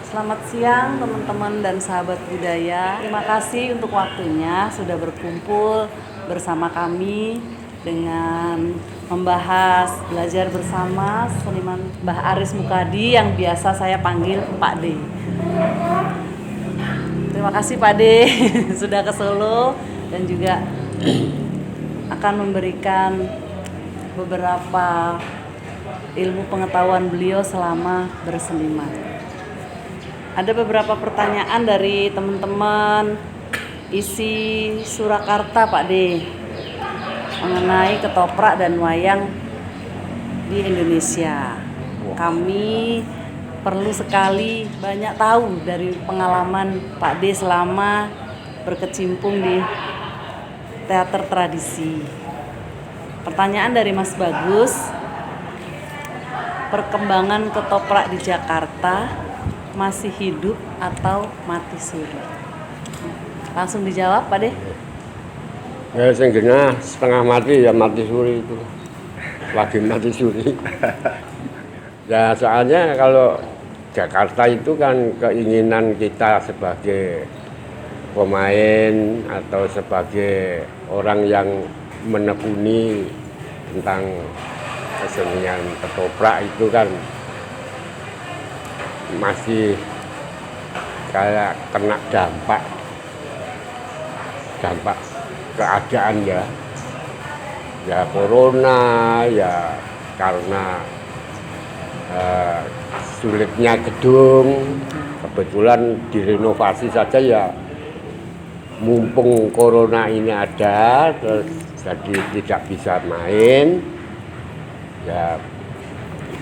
Selamat siang teman-teman dan sahabat budaya. Terima kasih untuk waktunya sudah berkumpul bersama kami dengan membahas belajar bersama seniman Mbah Aris Mukadi yang biasa saya panggil Pak D. Terima kasih Pak D sudah ke Solo dan juga akan memberikan beberapa ilmu pengetahuan beliau selama berseniman. Ada beberapa pertanyaan dari teman-teman isi Surakarta Pak D mengenai ketoprak dan wayang di Indonesia. Kami perlu sekali banyak tahu dari pengalaman Pak D selama berkecimpung di teater tradisi. Pertanyaan dari Mas Bagus, perkembangan ketoprak di Jakarta masih hidup atau mati suri? Langsung dijawab Pak De. Ya sing genah setengah mati ya mati suri itu. Lagi mati suri. Ya soalnya kalau Jakarta itu kan keinginan kita sebagai pemain atau sebagai orang yang menekuni tentang kesenian ketoprak itu kan masih kayak kena dampak keadaan ya corona ya karena sulitnya gedung, kebetulan direnovasi saja ya mumpung corona ini ada terus jadi tidak bisa main ya.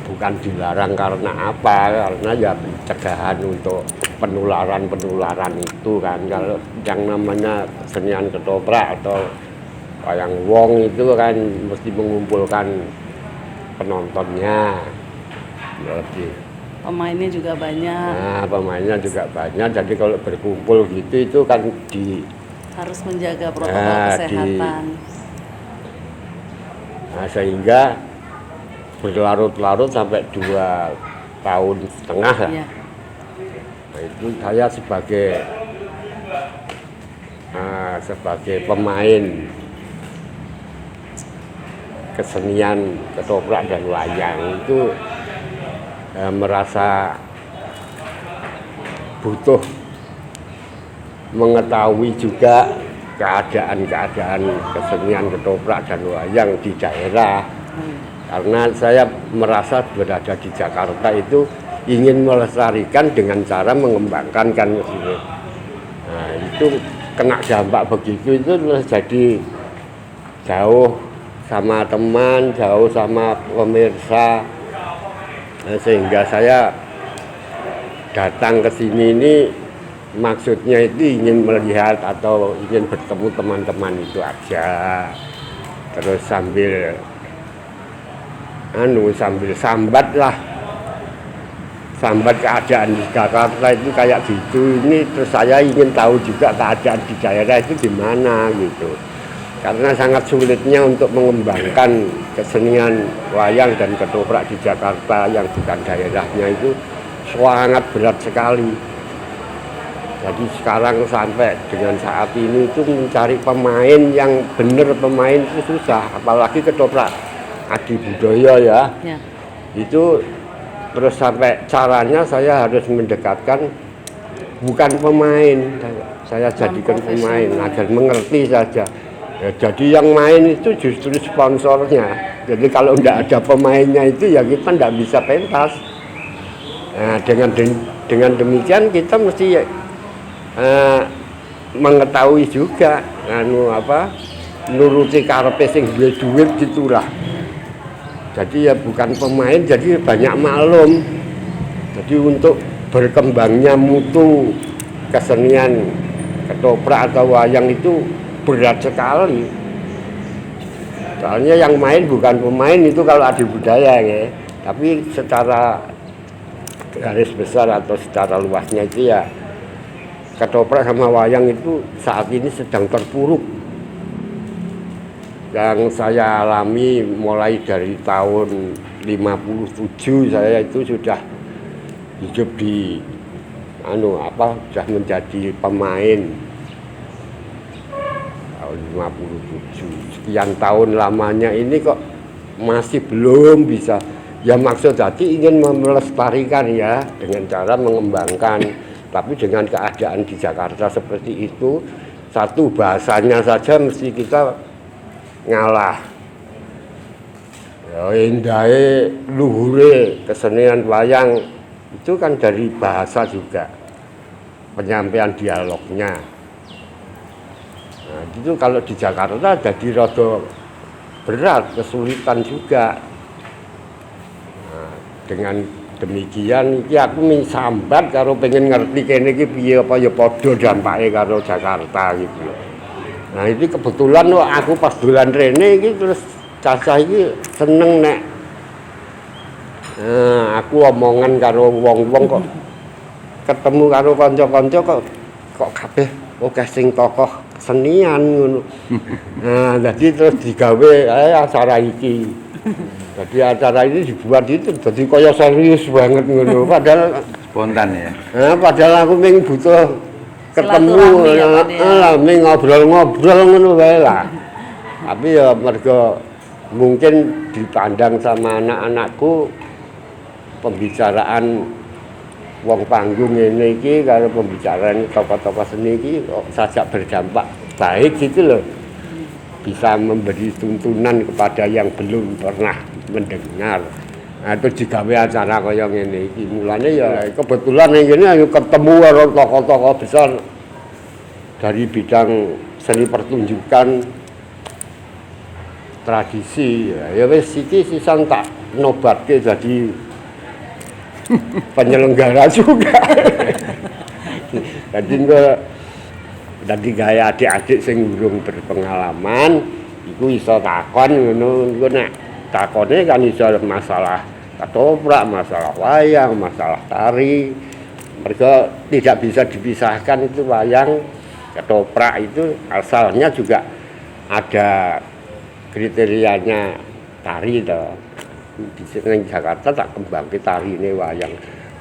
Bukan dilarang karena apa, karena ya pencegahan untuk penularan itu kan. Kalau yang namanya kesenian ketoprak atau wayang wong itu kan mesti mengumpulkan penontonnya. Jadi pemainnya juga banyak. Nah, pemainnya juga banyak. Jadi kalau berkumpul gitu itu kan harus menjaga protokol kesehatan. Sehingga berlarut-larut sampai 2,5 tahun lah. Ya. Nah, itu saya sebagai pemain kesenian ketoprak dan wayang itu merasa butuh mengetahui juga keadaan kesenian ketoprak dan wayang di daerah. Karena saya merasa berada di Jakarta itu ingin melestarikan dengan cara mengembangkan kan. Nah, itu kena dampak begitu itu terus jadi jauh sama teman, jauh sama pemirsa. Nah, sehingga saya datang ke sini ini maksudnya itu ingin melihat atau ingin bertemu teman-teman itu aja. Terus sambil sambat keadaan di Jakarta itu kayak gitu. Ini terus saya ingin tahu juga keadaan di daerah itu gimana gitu. Karena sangat sulitnya untuk mengembangkan kesenian wayang dan ketoprak di Jakarta yang bukan daerahnya itu sangat berat sekali. Jadi sekarang sampai dengan saat ini itu mencari pemain yang benar pemain itu susah, apalagi ketoprak Adi Budaya ya. Itu terus sampai caranya saya harus mendekatkan bukan pemain, saya jadikan pemain agar mengerti saja ya, jadi yang main itu justru sponsornya. Jadi kalau tidak ada pemainnya itu ya kita tidak bisa pentas. Nah, dengan demikian kita mesti mengetahui juga nuruti karepe sing duwe duit gitulah. Jadi ya bukan pemain, jadi banyak maklum. Jadi untuk berkembangnya mutu kesenian ketoprak atau wayang itu berat sekali. Soalnya yang main bukan pemain itu kalau Adi Budaya ya. Tapi secara garis besar atau secara luasnya itu ya ketoprak sama wayang itu saat ini sedang terpuruk. Yang saya alami mulai dari tahun 57 saya itu sudah hidup di sudah menjadi pemain tahun 57. Sekian tahun lamanya ini kok masih belum bisa. Ya maksud jadi ingin melestarikan ya dengan cara mengembangkan. Tapi dengan keadaan di Jakarta seperti itu, satu bahasanya saja mesti kita ngalah. Ya indahe luhure kesenian wayang itu kan dari bahasa juga, penyampaian dialognya. Nah, itu kalau di Jakarta jadi rada berat, kesulitan juga. Nah, dengan demikian iki aku sambat karo pengen ngerti kene iki piye apa ya padha dampake karo Jakarta gitu. Nah, ini kebetulan aku pas dolan rene iki terus cacah iki seneng nek aku omongan karo wong-wong kok ketemu karo kanca-kanca kok kabeh akeh sing tokoh kesenian ngono. Nah, jadi terus digawe acara iki. Jadi acara ini dibuat itu jadi kaya serius banget ngono. Padahal spontan ya. Padahal aku pengen butuh ketemu ming ngobrol-ngobrol ngono wae lah. Tapi ya mergo mungkin dipandang sama anak-anakku pembicaraan wong panggung ini iki karo pembicaraan tokoh-tokoh seni iki kok sajak berdampak baik gitu loh. Bisa memberi tuntunan kepada yang belum pernah mendengar. Nah, itu digawe acara kaya ngene iki. Mulane ya kebetulan ngene ayo ketemu karo tokoh-tokoh besar dari bidang seni pertunjukan tradisi. Ya wis iki sisan tak nobatke jadi penyelenggara juga. Jadi gaya adik-adik sing urung berpengalaman iku iso takon ngono. Iku nek takone kan iso masalah ketoprak, masalah wayang, masalah tari. Mereka tidak bisa dipisahkan itu wayang, ketoprak itu asalnya juga ada kriterianya tari toh. Di sini Jakarta tak kembang ke tari ini wayang.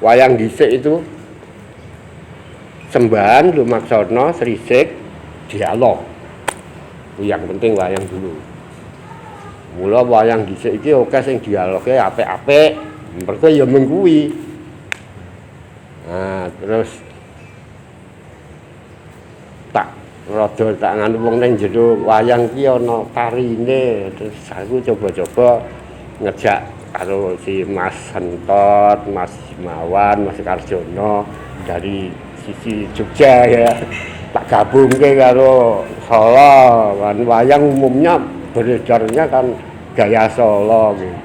Wayang dhisik itu sembahan, lumaksana, srisik, dialog. Yang penting wayang dulu. Mula wayang dhisik iki akeh sing dialoge apik-apik, mergo ya mengkuwi. Nah, terus tak nganu wong ning jero wayang ki ana tarine, terus aku coba-coba ngejak karo si Mas Sentot, Mas Himawan, Mas Karjono dari sisi Jogja ya. Tak gabungke karo Solo, kan wayang umumnya beredarnya kan gaya Solo gitu.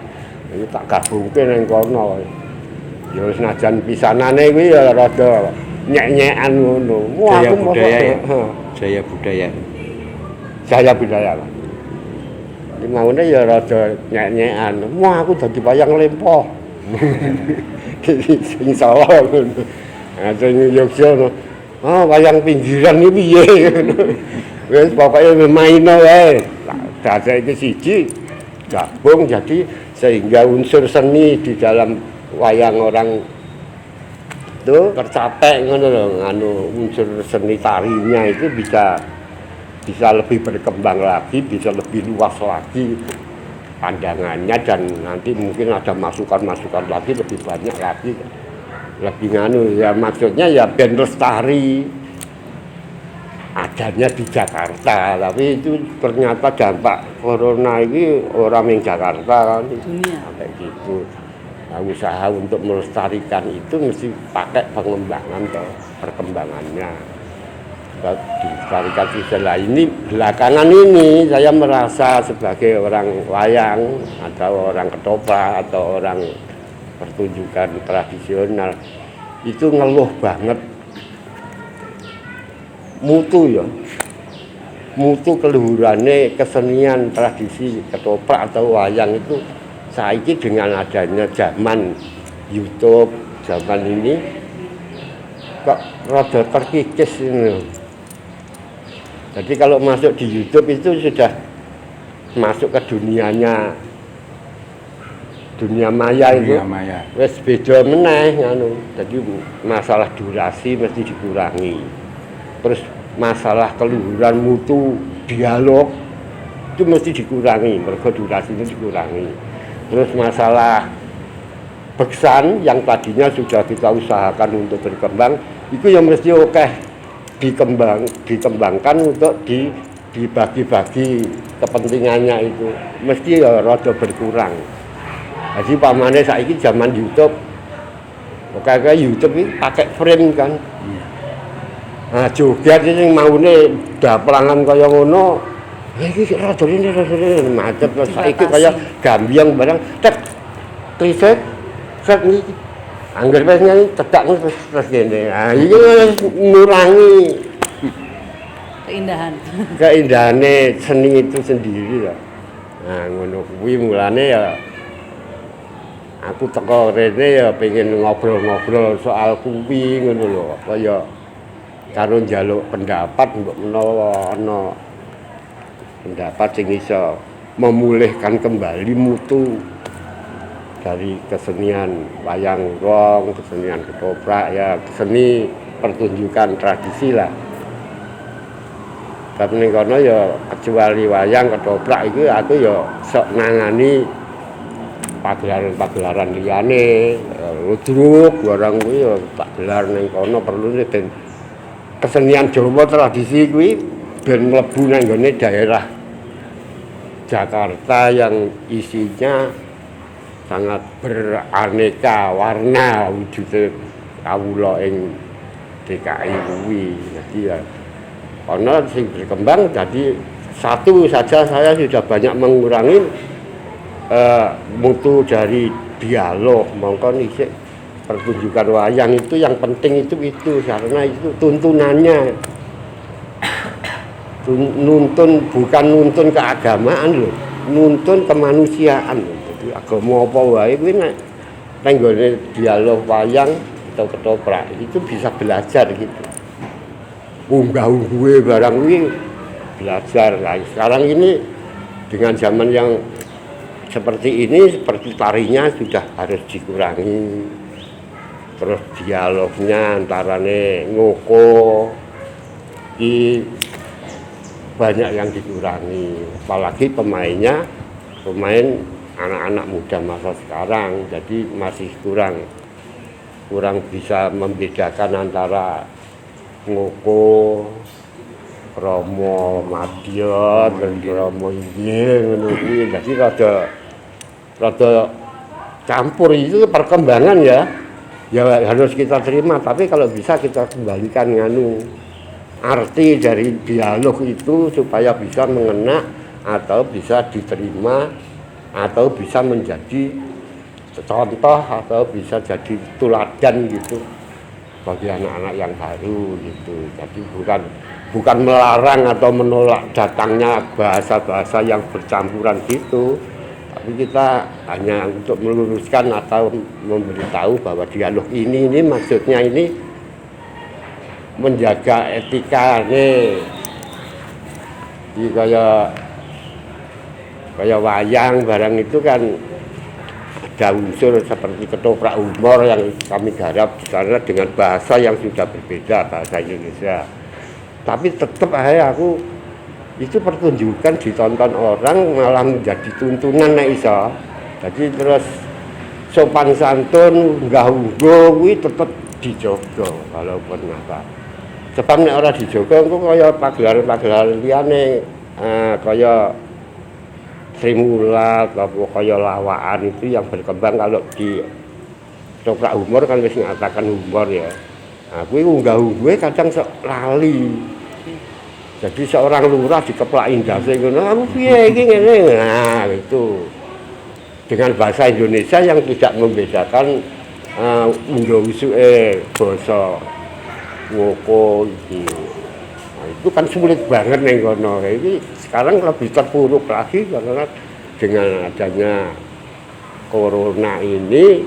Jadi tak gabungke ning kono. Ya wis najan pisanane kuwi ya rada nyek-nyekan ngono. Jaya budaya ya. Jaya budaya. Jaya budaya. Ini maune ya rada nyek-nyekan. Wah aku dadi wayang lempoh. Sing Solo ngono. Nah sing Yogya ngono. Wayang pinggiran iki piye ngono. Wis pokoke maino wae. Dadi iki siji gabung jadi sehingga unsur seni di dalam wayang orang itu tercapai ngono lho, unsur seni tarinya itu bisa lebih berkembang lagi, bisa lebih luas lagi pandangannya dan nanti mungkin ada masukan-masukan lagi lebih banyak lagi, lebih ya maksudnya ya ben lestari adanya di Jakarta, tapi itu ternyata dampak corona ini orang yang Jakarta kan kayak gitu. Nah, usaha untuk melestarikan itu mesti pakai pengembangan atau perkembangannya. Dilestarikan istilah ini belakangan ini saya merasa sebagai orang wayang atau orang ketoprak atau orang pertunjukan tradisional itu ngeluh banget mutu keluhurannya kesenian tradisi ketoprak atau wayang itu saiki dengan adanya zaman YouTube zaman ini kok rada terkikis ini. Jadi kalau masuk di YouTube itu sudah masuk ke dunia maya itu Dunia maya. wis beda meneh nganu. Jadi masalah durasi mesti dikurangi. Terus masalah keluhuran mutu dialog itu mesti dikurangi, mergo durasinya dikurangi. Terus masalah beksan yang tadinya sudah kita usahakan untuk berkembang, itu yang mesti oke dikembangkan untuk dibagi-bagi kepentingannya itu mesti ya rada berkurang. Jadi pamane saiki zaman YouTube, kayak YouTube ini pakai frame kan. Nah, joget sing maune daplangan kaya ngono, iki rada rene macet terus saiki kaya gambyong barang tek kliset set iki. Angger wis nyanyi cedak terus kene. Ah iki ngurangi keindahannya seni itu sendiri lah. Nah ngono kuwi mulane ya aku teko rene ya pengen ngobrol-ngobrol soal kuwi ngono lho, kaya karo njaluk pendapat mbok menawa ana pendapat sing iso memulihkan kembali mutu dari kesenian wayang wong, kesenian ketoprak ya, seni pertunjukan tradisi lah. Tapi ning kono ya kecuali wayang ketoprak itu aku ya sok nangani pagelaran-pagelaran liyane, ludruk barang kuwi ya tak gelar ning kono perlu ben kesenian Jawa tradisi kuwi ben mlebu nang gone daerah Jakarta yang isinya sangat beraneka warna wujude kawula ing DKI kuwi. Jadi ya karena sing berkembang jadi satu saja saya sudah banyak mengurangi mutu dari dialog mongkon isik pertunjukan wayang itu yang penting itu karena itu tuntunannya nuntun bukan nuntun keagamaan loh, nuntun kemanusiaan loh. Jadi agama apa wae kuwi nek tenggone dialog wayang atau ketoprak itu bisa belajar gitu. Unggah-ungguhe barang kuwi belajar. Nah, sekarang ini dengan zaman yang seperti ini, seperti tarinya sudah harus dikurangi. Terus dialognya antarane ngoko di banyak yang dikurangi. Apalagi pemain anak-anak muda masa sekarang, jadi masih kurang bisa membedakan antara ngoko, kromo, madiot, kromo inggih ngono kuwi. Dadi rada campur itu perkembangan ya. Ya harus kita terima, tapi kalau bisa kita kembalikan nganu arti dari dialog itu supaya bisa mengena atau bisa diterima atau bisa menjadi contoh atau bisa jadi tuladan gitu bagi anak-anak yang baru gitu. Jadi bukan melarang atau menolak datangnya bahasa-bahasa yang bercampuran gitu, tapi kita hanya untuk meluruskan atau memberitahu bahwa dialog ini maksudnya ini menjaga etika nih. Jadi kayak wayang barang itu kan ada unsur seperti ketoprak humor yang kami garap karena dengan bahasa yang sudah berbeda, bahasa Indonesia. Tapi tetap aku itu pertunjukan ditonton orang malah menjadi tuntunan nek iso. Jadi terus sopan santun unggah-ungguh kuwi tetep dijaga walaupun apa. Sebab nek ora dijaga engko kaya pagelaran-pagelaran liyane kaya Sri Mulat apa kaya lawakan itu yang berkembang kalau di ketoprak humor kan wis ngatakan humor ya. Nah, kuwi unggah-ungguhe kadang sok lali. Jadi seorang lurah dikeplaki ndase ngono, "Kamu piye iki ngene?" Nah, itu. Dengan bahasa Indonesia yang tidak membedakan unggo usuke basa ngoko iki. Nah, itu kan sulit banget ning kono. Iki sekarang lebih terpuruk lagi karena dengan adanya corona ini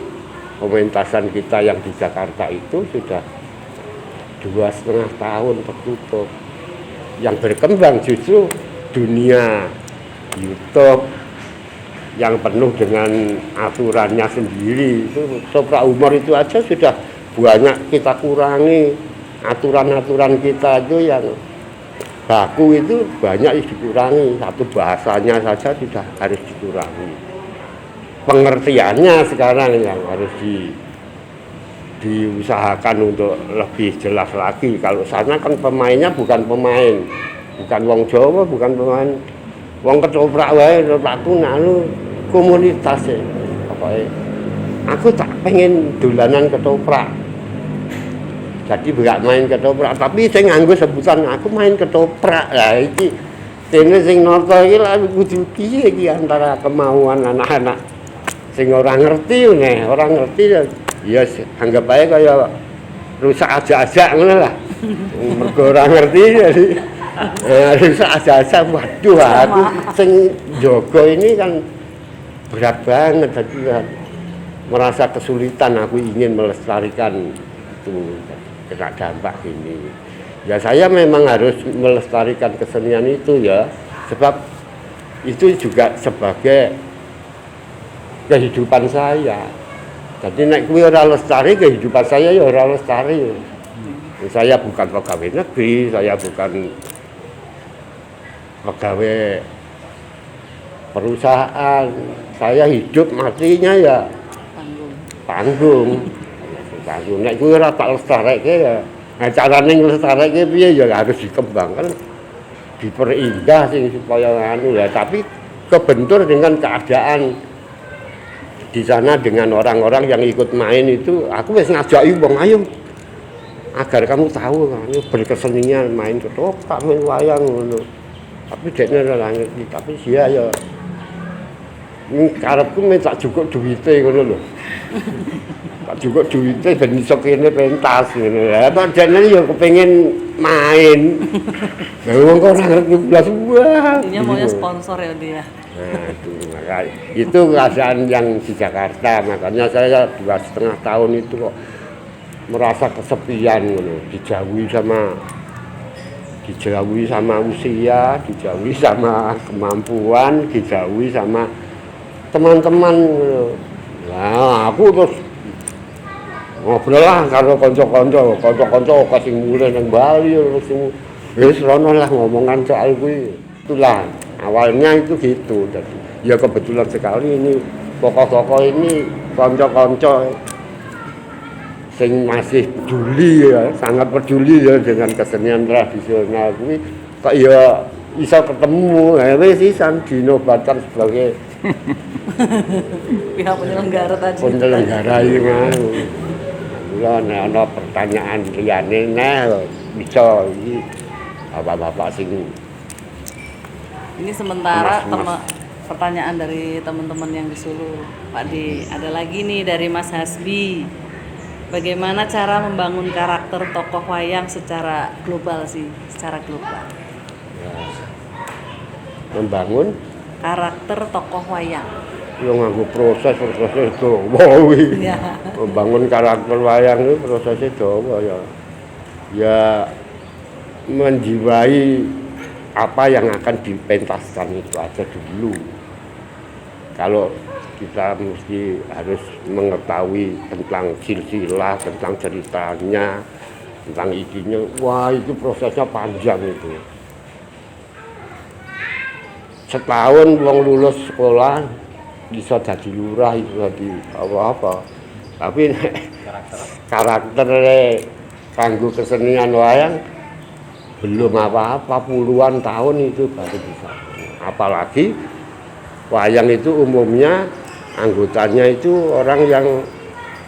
pementasan kita yang di Jakarta itu sudah 2,5 tahun tertutup. Yang berkembang justru dunia YouTube, yang penuh dengan aturannya sendiri. Itu ketoprak humor itu aja sudah banyak kita kurangi. Aturan-aturan kita itu yang baku itu banyak dikurangi. Satu bahasanya saja sudah harus dikurangi. Pengertiannya sekarang yang harus diusahakan untuk lebih jelas lagi. Kalau sana kan pemainnya bukan pemain, bukan wong Jawa, bukan pemain wong ketoprak wae, ketoprak tuna lu komunitas ya. Pokoknya aku tak pengen dolanan ketoprak. Jadi gak main ketoprak, tapi saya nganggo sebutan aku main ketoprak. Lah iki dene sing nata iki lha kudu piye iki antara kemauan anak-anak sing ora ngerti nih, orang ngerti ya anggap aja kaya rusak aja-aja ngono lah. Mergo ora ngerti jadi rusak aja-aja. Waduh, aku sing jaga ini kan berat banget, jadi merasa kesulitan. Aku ingin melestarikan itu kena dampak ini. Ya saya memang harus melestarikan kesenian itu ya, sebab itu juga sebagai kehidupan saya. Jadi nek kuwi ora lestari, kehidupan saya ya ora lestari. Saya bukan pegawai negeri, saya bukan pegawai perusahaan. Saya hidup matinya ya panggung. Nek kuwi ora tak lestareke ya. Nah, carane nglestareke piye ya harus dikembangkan, diperindah sing supaya anu ya, tapi kebentur dengan keadaan di sana dengan orang-orang yang ikut main itu. Aku wis ngajaki wong, ayo agar kamu tahu kan berkesenian main ketoprak, main wayang ngono. Tapi dekne ora ngerti, tapi dia ya karepku tak cukup duwite ngono lho. Tak cukup duwite ben iso kene pentas ngono. Lah kok dekne ya kepengin main. Lah wong kok ora ngerti blas wah. Intinya maunya sponsor ya dia. Nah, itu keadaan yang di Jakarta. Makanya saya 2,5 tahun itu kok merasa kesepian gitu. Dijauhi sama usia, dijauhi sama kemampuan, dijauhi sama teman-teman gitu. Nah, aku terus ngobrol lah karo kanca-kanca kasih mulai nang Bali terus wis rono lah ngomongan soal kuwi. Itulah awalnya itu gitu. Jadi ya kebetulan sekali ini tokoh-tokoh ini kanca-kanca sing masih peduli ya, sangat peduli ya dengan kesenian tradisional kuwi kok ya iso ketemu. Wis sisan dinobatkan sebagai pihak penyelenggara tadi. Penyelenggara iki mau. Kula nek ana pertanyaan liyane bisa iki bapak-bapak sing. Ini sementara pertanyaan dari teman-teman yang di Solo. Pak D, ada lagi nih dari Mas Hasbi. Bagaimana cara membangun karakter tokoh wayang secara global sih, secara global? Ya. Membangun karakter tokoh wayang. Yo nganggo proses itu. Wow. Ya. Membangun karakter wayang itu prosesnya dawa ya. Ya menjiwai apa yang akan dipentaskan itu aja dulu. Kalau kita mesti harus mengetahui tentang silsilah, tentang ceritanya, tentang isinya. Wah, itu prosesnya panjang itu. Setahun wong lulus sekolah bisa jadi lurah, bisa jadi apa-apa. Tapi karakternya kanggo kesenian wayang belum apa-apa, puluhan tahun itu baru bisa. Apalagi wayang itu umumnya anggotanya itu orang yang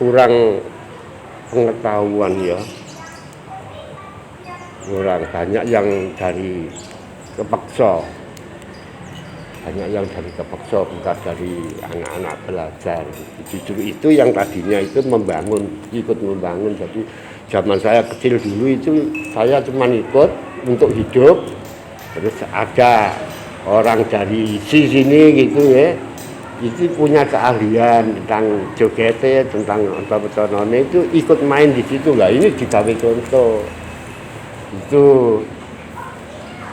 kurang pengetahuan ya. Kurang banyak yang dari kepeksa. Banyak yang dari kepeksa, bukan dari anak-anak belajar. Justru itu yang tadinya itu ikut membangun. Jadi zaman saya kecil dulu itu saya cuma ikut untuk hidup, terus ada orang dari sini gitu ya, itu punya keahlian tentang joget, tentang apa-apa itu ikut main di situ lah. Ini digawe contoh itu.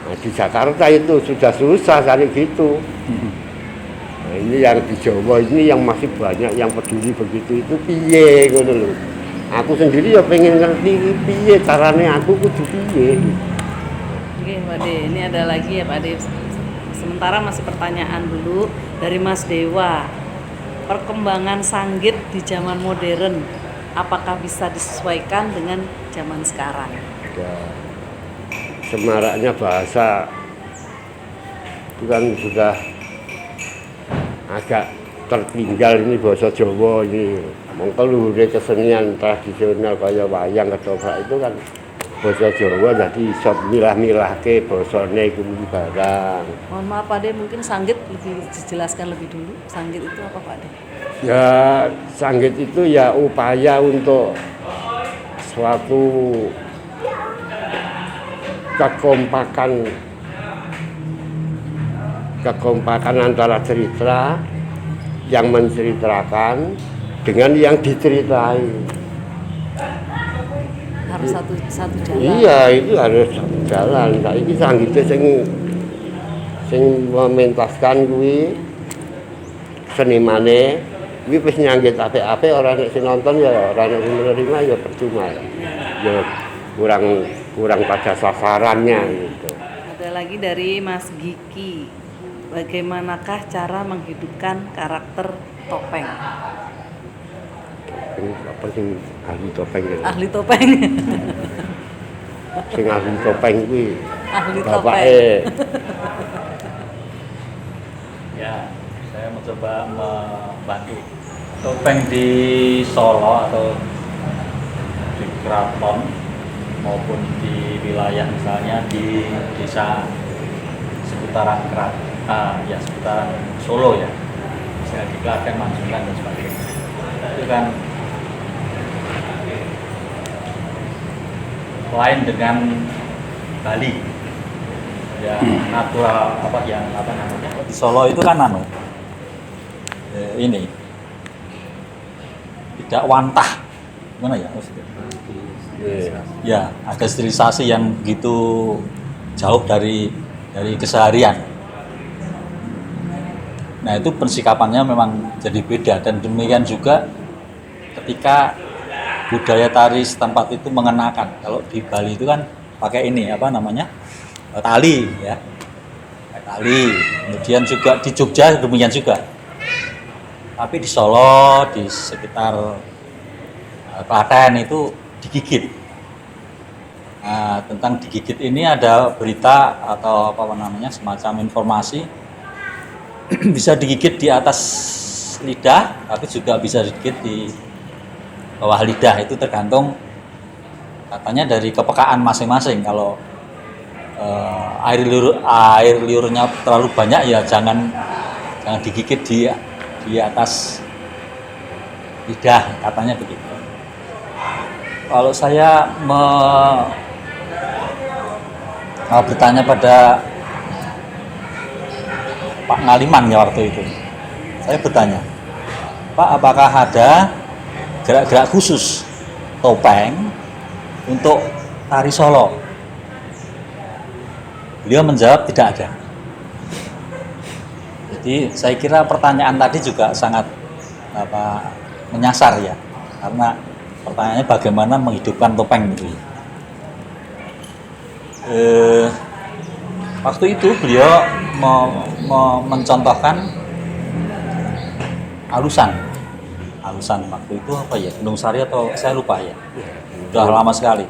Nah, di Jakarta itu sudah susah cari gitu. ini yang di Jawa ini yang masih banyak yang peduli begitu itu piye ngono lho. Aku sendiri ya pengen ngerti piye carane aku kudu piye. Oke Pak De, ini ada lagi ya Pak De. Sementara masih pertanyaan dulu dari Mas Dewa. Perkembangan sanggit di zaman modern, apakah bisa disesuaikan dengan zaman sekarang? Ya, semaraknya bahasa itu kan sudah agak tertinggal ini bahasa Jawa ini. Mongko luhure kesenian tradisional kaya wayang ketoprak itu kan bahasa Jawa jadi iso milah-milahke basane kuwi barang. Mohon maaf Pak De, mungkin sanggit lebih dijelaskan lebih dulu. Sanggit itu apa Pak De? Ya, sanggit itu ya upaya untuk suatu kekompakan antara cerita yang menceritakan dengan yang diceritai. Harus satu jalan. Iya, itu harus satu jalan. Saiki sanggite sing mementaskan kuwi senimane kuwi wis nyanggit apik-apik ora nek sing nonton ya ora nek sing menerima ya percuma. Ya kurang pada sasarannya gitu. Ada lagi dari Mas Giki. Bagaimanakah cara menghidupkan karakter topeng? Apa sing ahli topeng ya? Ahli topeng. Sing ahli topeng kuwi Ahli topeng. bapake. Ya, saya mencoba membantu. Topeng di Solo atau di Keraton maupun di wilayah misalnya di desa seputaran seputaran Solo ya, misalnya di Klaten, Mansungan dan sebagainya. Itu kan lain dengan Bali. Ya, natural apa namanya? Di Solo itu kan ini tidak wantah. Gimana ya maksudnya? Ya, ada sterilisasi yang begitu jauh dari keseharian. Nah, itu pensikapannya memang jadi beda dan demikian juga ketika budaya tari setempat itu mengenakan. Kalau di Bali itu kan pakai ini apa namanya? Tali ya. Tali. Kemudian juga di Jogja demikian juga. Tapi di Solo, di sekitar Klaten itu digigit. Nah, tentang digigit ini ada berita atau apa namanya semacam informasi bisa digigit di atas lidah, tapi juga bisa digigit di bawah lidah. Itu tergantung katanya dari kepekaan masing-masing. Kalau air liurnya terlalu banyak ya jangan digigit di atas lidah, katanya begitu. Kalau saya bertanya pada Pak Ngaliman ya waktu itu, saya bertanya, Pak, apakah ada gerak-gerak khusus topeng untuk tari Solo? Beliau menjawab tidak ada. Jadi saya kira pertanyaan tadi juga sangat menyasar ya, karena pertanyaannya bagaimana menghidupkan topeng gitu ya. Waktu itu beliau mencontohkan alusan waktu itu apa ya, Gunung Sari atau saya lupa ya, sudah lama sekali.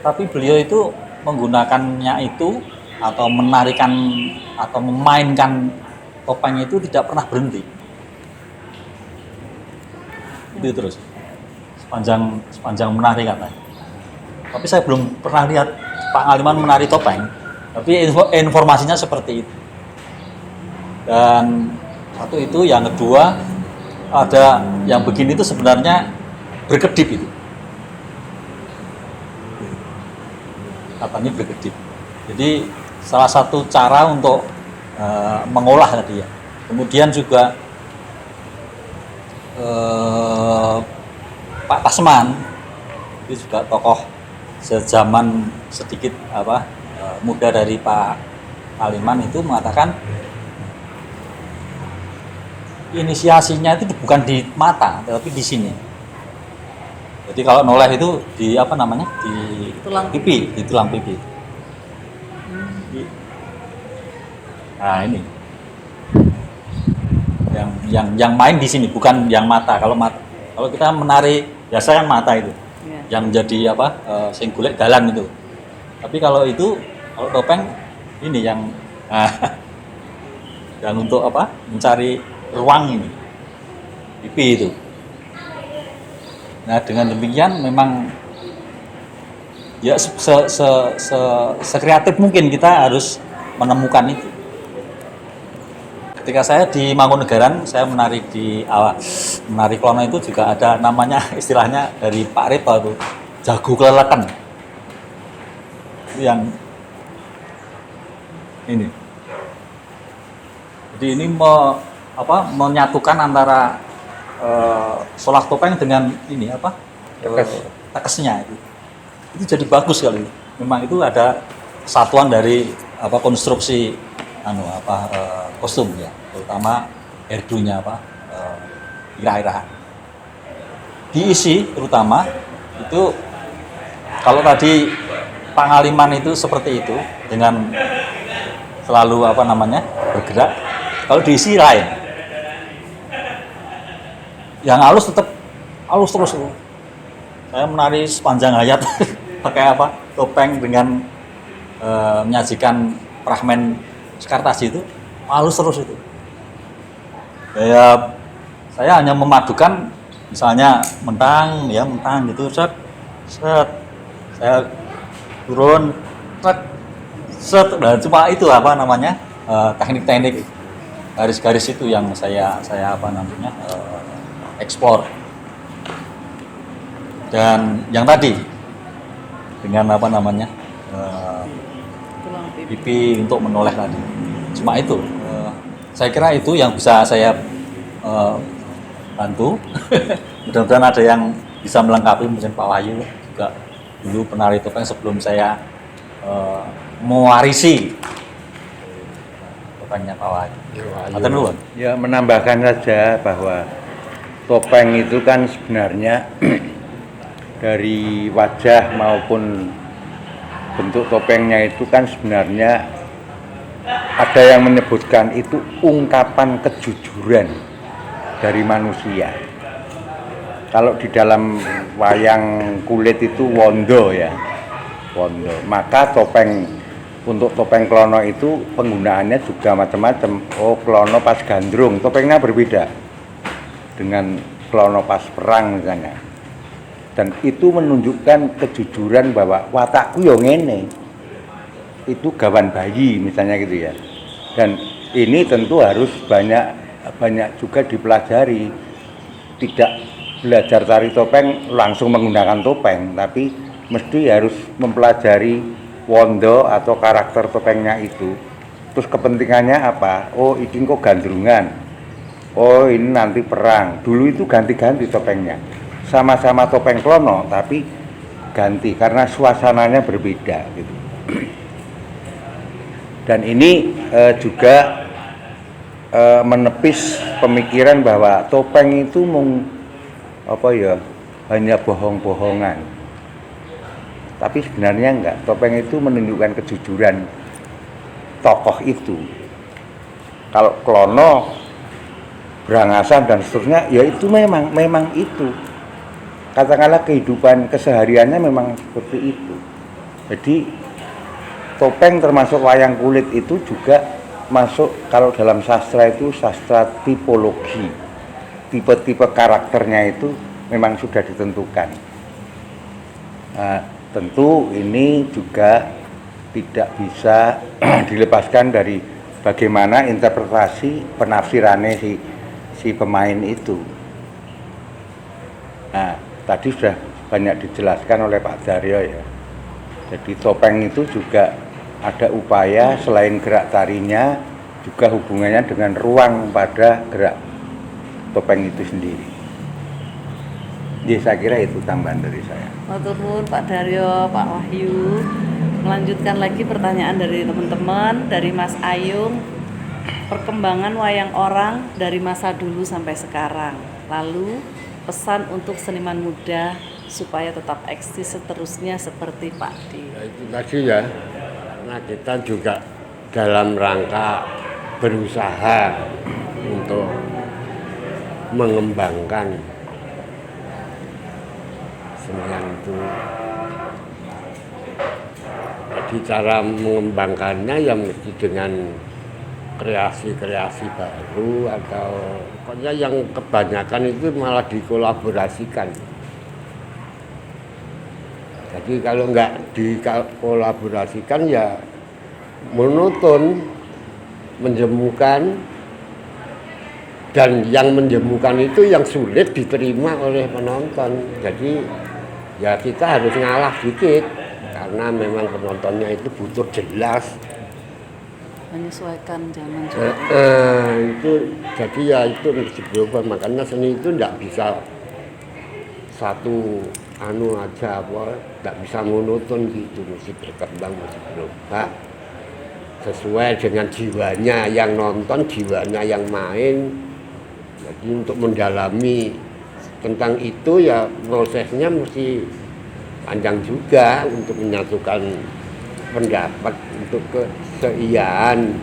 Tapi beliau itu menggunakannya itu atau menarikan atau memainkan topeng itu tidak pernah berhenti. Itu terus sepanjang menari katanya. Tapi saya belum pernah lihat Pak Ngaliman menari topeng. Tapi informasinya seperti itu. Dan satu itu, yang kedua ada yang begini itu sebenarnya berkedip itu. Katanya berkedip. Jadi salah satu cara untuk mengolah tadi ya. Kemudian juga Pak Tasman itu juga tokoh sejaman sedikit muda dari Pak Ngaliman itu mengatakan inisiasinya itu bukan di mata, tapi di sini. Jadi kalau noleh itu di apa namanya? Di Tulang pipi, di tulang pipi. Nah, ini. Yang main di sini, bukan yang mata. Kalau kita menari biasa kan mata itu. Iya. Yang menjadi apa? Sing golek dalan itu. Tapi kalau topeng ini yang yang untuk apa? Mencari ruang ini. Pipi itu. Nah, dengan demikian memang ya sekreatif mungkin kita harus menemukan itu. Ketika saya di Mangkunegaran, saya menari menari klono itu juga ada namanya, istilahnya dari Pak Reto itu, jago keleleken. Itu yang ini. Jadi ini menyatukan antara solak topeng dengan ini apa? Tekesnya itu. Itu jadi bagus sekali. Memang itu ada kesatuan dari konstruksi kostum ya, terutama hairdo-nya irah-irahan. Diisi terutama itu kalau tadi pangaliman itu seperti itu dengan selalu bergerak, kalau diisi lain. Yang halus tetap halus terus itu. Saya menari sepanjang hayat pakai topeng dengan menyajikan fragmen Sekartasi itu halus terus itu. Saya hanya memadukan, misalnya mentang gitu, set, saya turun, set, dan cuma itu teknik-teknik garis-garis itu yang saya eksplor. Dan yang tadi dengan tulang pipi. pipi untuk menoleh tadi. Cuma itu, saya kira itu yang bisa saya bantu. Mudah-mudahan ada yang bisa melengkapi, mungkin Pak Wahyu juga dulu penari topeng sebelum saya mewarisi topengnya Pak Wahyu. Matur nuwun. Ya, menambahkan saja bahwa topeng itu kan sebenarnya dari wajah maupun bentuk topengnya itu kan sebenarnya ada yang menyebutkan itu ungkapan kejujuran dari manusia. Kalau di dalam wayang kulit itu wondo ya, wondo. Maka untuk topeng klono itu penggunaannya juga macam-macam. Oh, klono pas gandrung, topengnya berbeda dengan klono pas perang misalnya. Dan itu menunjukkan kejujuran bahwa watakku yo ngene. Itu gawan bayi misalnya gitu ya. Dan ini tentu harus banyak juga dipelajari. Tidak belajar tari topeng langsung menggunakan topeng, tapi mesti harus mempelajari wondo atau karakter topengnya itu. Terus kepentingannya apa? Oh, ini kok gandrungan. Oh, ini nanti perang. Dulu itu ganti-ganti topengnya. Sama-sama topeng klono, tapi ganti karena suasananya berbeda gitu. Dan ini juga menepis pemikiran bahwa topeng itu hanya bohong-bohongan. Tapi sebenarnya enggak. Topeng itu menunjukkan kejujuran tokoh itu. Kalau klono, berangasan dan seterusnya, ya itu memang itu. Katakanlah kehidupan kesehariannya memang seperti itu. Jadi topeng termasuk wayang kulit itu juga masuk, kalau dalam sastra itu sastra tipologi. Tipe-tipe karakternya itu memang sudah ditentukan. Nah, tentu ini juga tidak bisa dilepaskan dari bagaimana interpretasi penafsirannya si pemain itu. Nah, tadi sudah banyak dijelaskan oleh Pak Daryo ya. Jadi topeng itu juga ada upaya selain gerak tarinya, juga hubungannya dengan ruang pada gerak topeng itu sendiri. Jadi saya kira itu tambahan dari saya. Matur nuwun Pak Daryo, Pak Wahyu. Melanjutkan lagi pertanyaan dari teman-teman, dari Mas Ayung. perkembangan wayang orang dari masa dulu sampai sekarang. Lalu pesan untuk seniman muda supaya tetap eksis seterusnya seperti Pak D. Ya, itu tadi ya, nah kita juga dalam rangka berusaha untuk mengembangkan senian itu. Jadi cara mengembangkannya ya mesti dengan kreasi-kreasi baru atau pokoknya yang kebanyakan itu malah dikolaborasikan. Jadi kalau nggak dikolaborasikan ya monoton, menjemukan, dan yang menjemukan itu yang sulit diterima oleh penonton. Jadi ya kita harus ngalah dikit karena memang penontonnya itu butuh jelas. Menyesuaikan zaman juga. Itu jadi ya itu mesti berubah, makanya seni itu tidak bisa satu anu aja apa, tidak bisa monoton gitu, mesti berkembang, mesti berubah sesuai dengan jiwanya yang nonton, jiwanya yang main. Jadi untuk mendalami tentang itu ya prosesnya mesti panjang juga untuk menyatukan pendapat untuk keseiaan.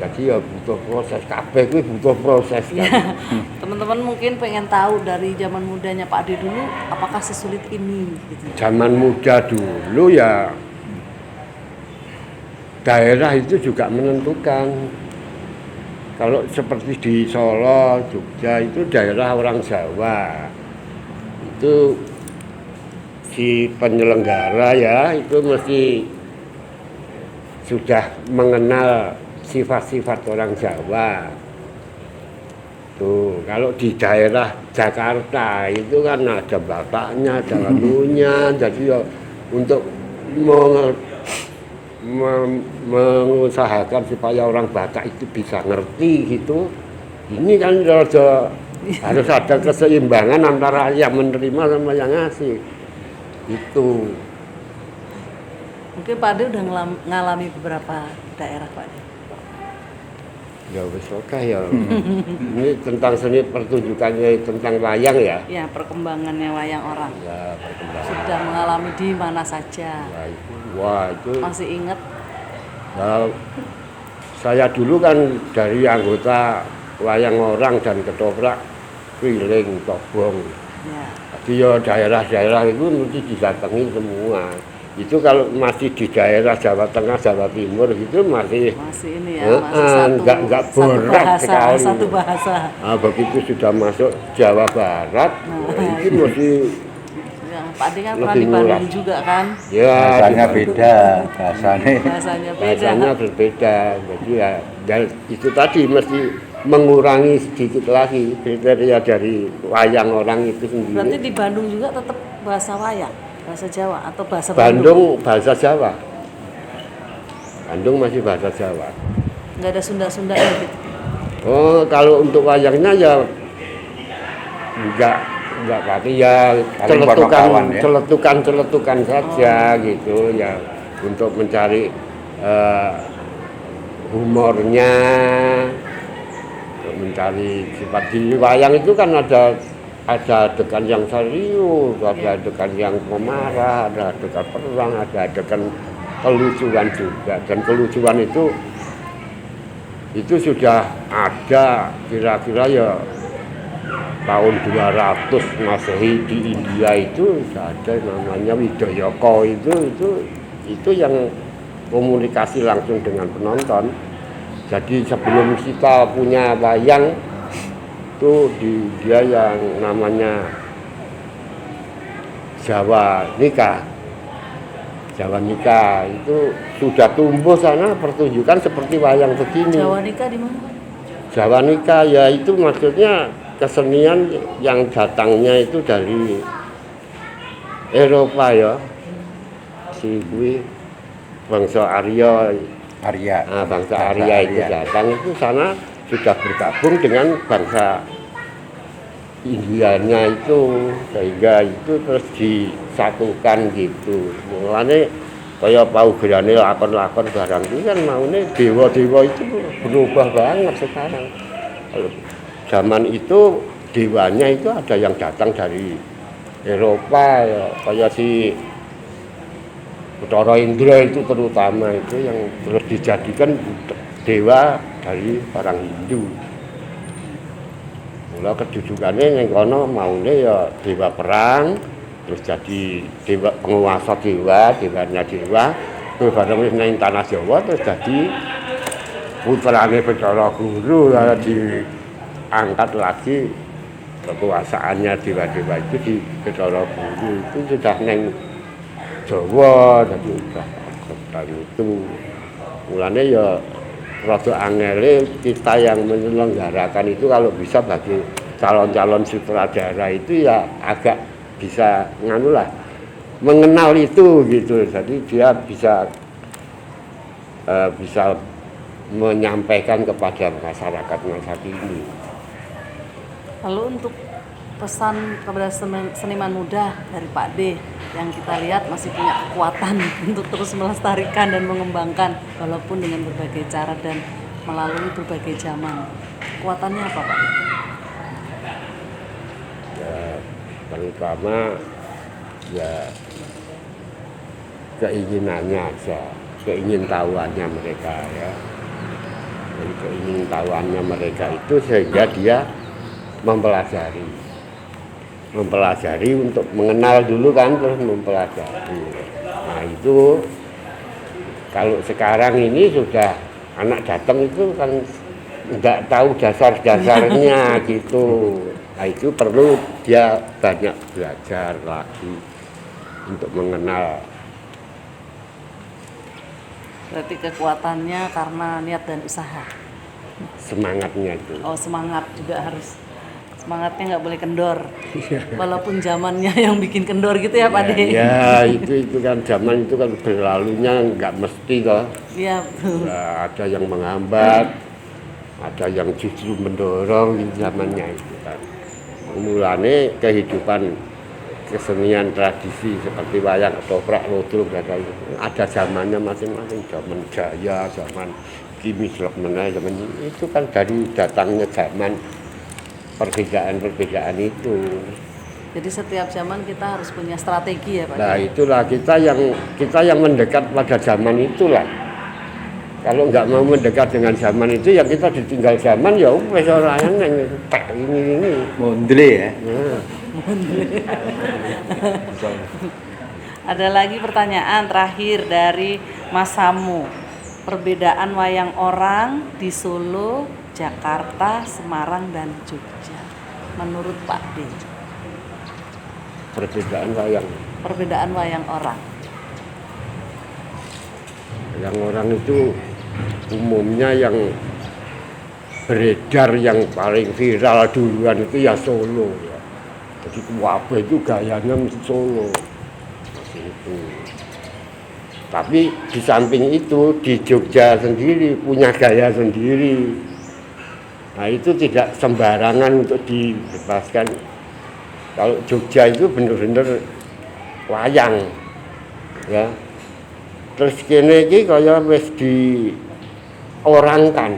Jadi ya butuh proses, kabeh kuwi butuh proses kan. Teman-teman mungkin pengen tahu dari zaman mudanya Pak D dulu apakah sesulit ini gitu. Zaman muda dulu ya daerah itu juga menentukan. Kalau seperti di Solo, Jogja itu daerah orang Jawa. Itu si penyelenggara ya itu mesti sudah mengenal sifat-sifat orang Jawa. Tuh, kalau di daerah Jakarta itu kan ada bapaknya, ada lalunya, jadi ya untuk mengusahakan supaya orang Batak itu bisa ngerti gitu. Ini kan harus ada keseimbangan antara yang menerima sama yang ngasih. Itu. Mungkin Pak D udah ngalami beberapa daerah Pak D. Ya wis oke ya. Ini tentang seni pertunjukannya tentang wayang ya. Ya, perkembangannya wayang orang. Ya, perkembangan. Sudah mengalami di mana saja. Ya, itu Masih ingat? ya, saya dulu kan dari anggota wayang orang dan ketoprak keliling Tobong. Ya. Jadi ya daerah-daerah itu mesti didatangi semua. Itu kalau masih di daerah Jawa Tengah, Jawa Timur gitu masih ini ya, masih enggak berat sekali. Satu bahasa. Nah, begitu sudah masuk Jawa Barat, itu mesti Ya, Pak D kan pernah di Bandung juga kan? ya Bahasanya beda, bahasanya. Bahasanya beda. bahasanya berbeda. Jadi ya itu tadi mesti mengurangi sedikit lagi kriteria dari wayang orang itu sendiri. Berarti di Bandung juga tetap bahasa wayang, bahasa Jawa atau bahasa Bandung bahasa Jawa. Bandung masih bahasa Jawa. Nggak ada Sunda-Sunda gitu. Oh, kalau untuk wayangnya ya enggak pakai ya celetukan saja gitu ya untuk mencari humornya, untuk mencari sifat di wayang itu kan ada adegan yang serius, ada adegan yang pemarah, ada adegan perang, ada adegan kelucuan juga, dan kelucuan itu sudah ada kira-kira ya tahun 200 Masehi di India itu ada namanya Widayaka itu yang komunikasi langsung dengan penonton. Jadi sebelum kita punya wayang itu di India yang namanya Jawa Nikah itu sudah tumbuh sana pertunjukan seperti wayang begini. Jawa Nikah di mana? Jawa Nikah ya itu maksudnya kesenian yang datangnya itu dari Eropa ya. Si bangsa Arya. Nah, bangsa Arya itu datang itu sana sudah bergabung dengan bangsa Indianya itu, sehingga itu terus disatukan gitu. Mulanya Kaya paugerane lakon-lakon barang itu kan maune dewa-dewa itu berubah banget sekarang. Kalau zaman itu dewanya itu ada yang datang dari Eropa ya, kayak si Bathara Indra itu terutama itu yang terus dijadikan dewa dari orang Hindu. Mula kedudukannya yang kono maune ya dewa perang, terus jadi dewa penguasa dewanya dewa, terus bareng wis nang tanah Jawa terus jadi putrane Bathara Guru diangkat lagi kekuasaannya dewa-dewa itu di Bathara Guru itu sudah neng Jawa jadi udah dan itu mulanya ya rada angele kita yang menyelenggarakan itu kalau bisa bagi calon-calon sutradara itu ya agak bisa nganulah mengenal itu gitu jadi dia bisa menyampaikan kepada masyarakat masa kini. Lalu untuk pesan kepada seniman muda dari Pak D yang kita lihat masih punya kekuatan untuk terus melestarikan dan mengembangkan walaupun dengan berbagai cara dan melalui berbagai zaman. Kekuatannya apa Pak? Ya, terutama ya keinginannya aja, keingintahuannya mereka ya. Jadi keingintahuannya mereka itu sehingga dia mempelajari untuk mengenal dulu kan terus mempelajari. Nah itu kalau sekarang ini sudah anak datang itu kan nggak tahu dasar-dasarnya gitu. Nah itu perlu dia banyak belajar lagi untuk mengenal. Berarti kekuatannya karena niat dan usaha. Semangatnya itu. Oh semangat juga harus. Semangatnya nggak boleh kendor, walaupun zamannya yang bikin kendor gitu ya Pak De. Ya itu kan zaman itu kan berlalunya nggak mesti toh. Iya betul. Ya, ada yang menghambat, ada yang justru mendorong gitu zamannya itu kan. Mulane kehidupan kesenian tradisi seperti wayang ketoprak lodrok ada zamannya masing-masing, zaman jaya, zaman kimis lokmena, zaman itu kan dari datangnya zaman perbedaan itu. Jadi setiap zaman kita harus punya strategi ya Pak. Nah itulah kita yang mendekat pada zaman itulah. Kalau nggak mau mendekat dengan zaman itu ya kita ditinggal zaman ya wes ora yang tak ini. Mondre ya. Nah. Ada lagi pertanyaan terakhir dari Mas Samu. Perbedaan wayang orang di Solo, Jakarta, Semarang, dan Jogja menurut Pak D. Perbedaan wayang orang. Yang orang itu umumnya yang beredar yang paling viral duluan itu ya Solo ya. Jadi wabah itu gayanya mesti Solo. Itu. Tapi di samping itu di Jogja sendiri punya gaya sendiri. Nah itu tidak sembarangan untuk dibebaskan. Kalau Jogja itu benar-benar wayang, ya. Terus kene iki kaya wis diorangkan.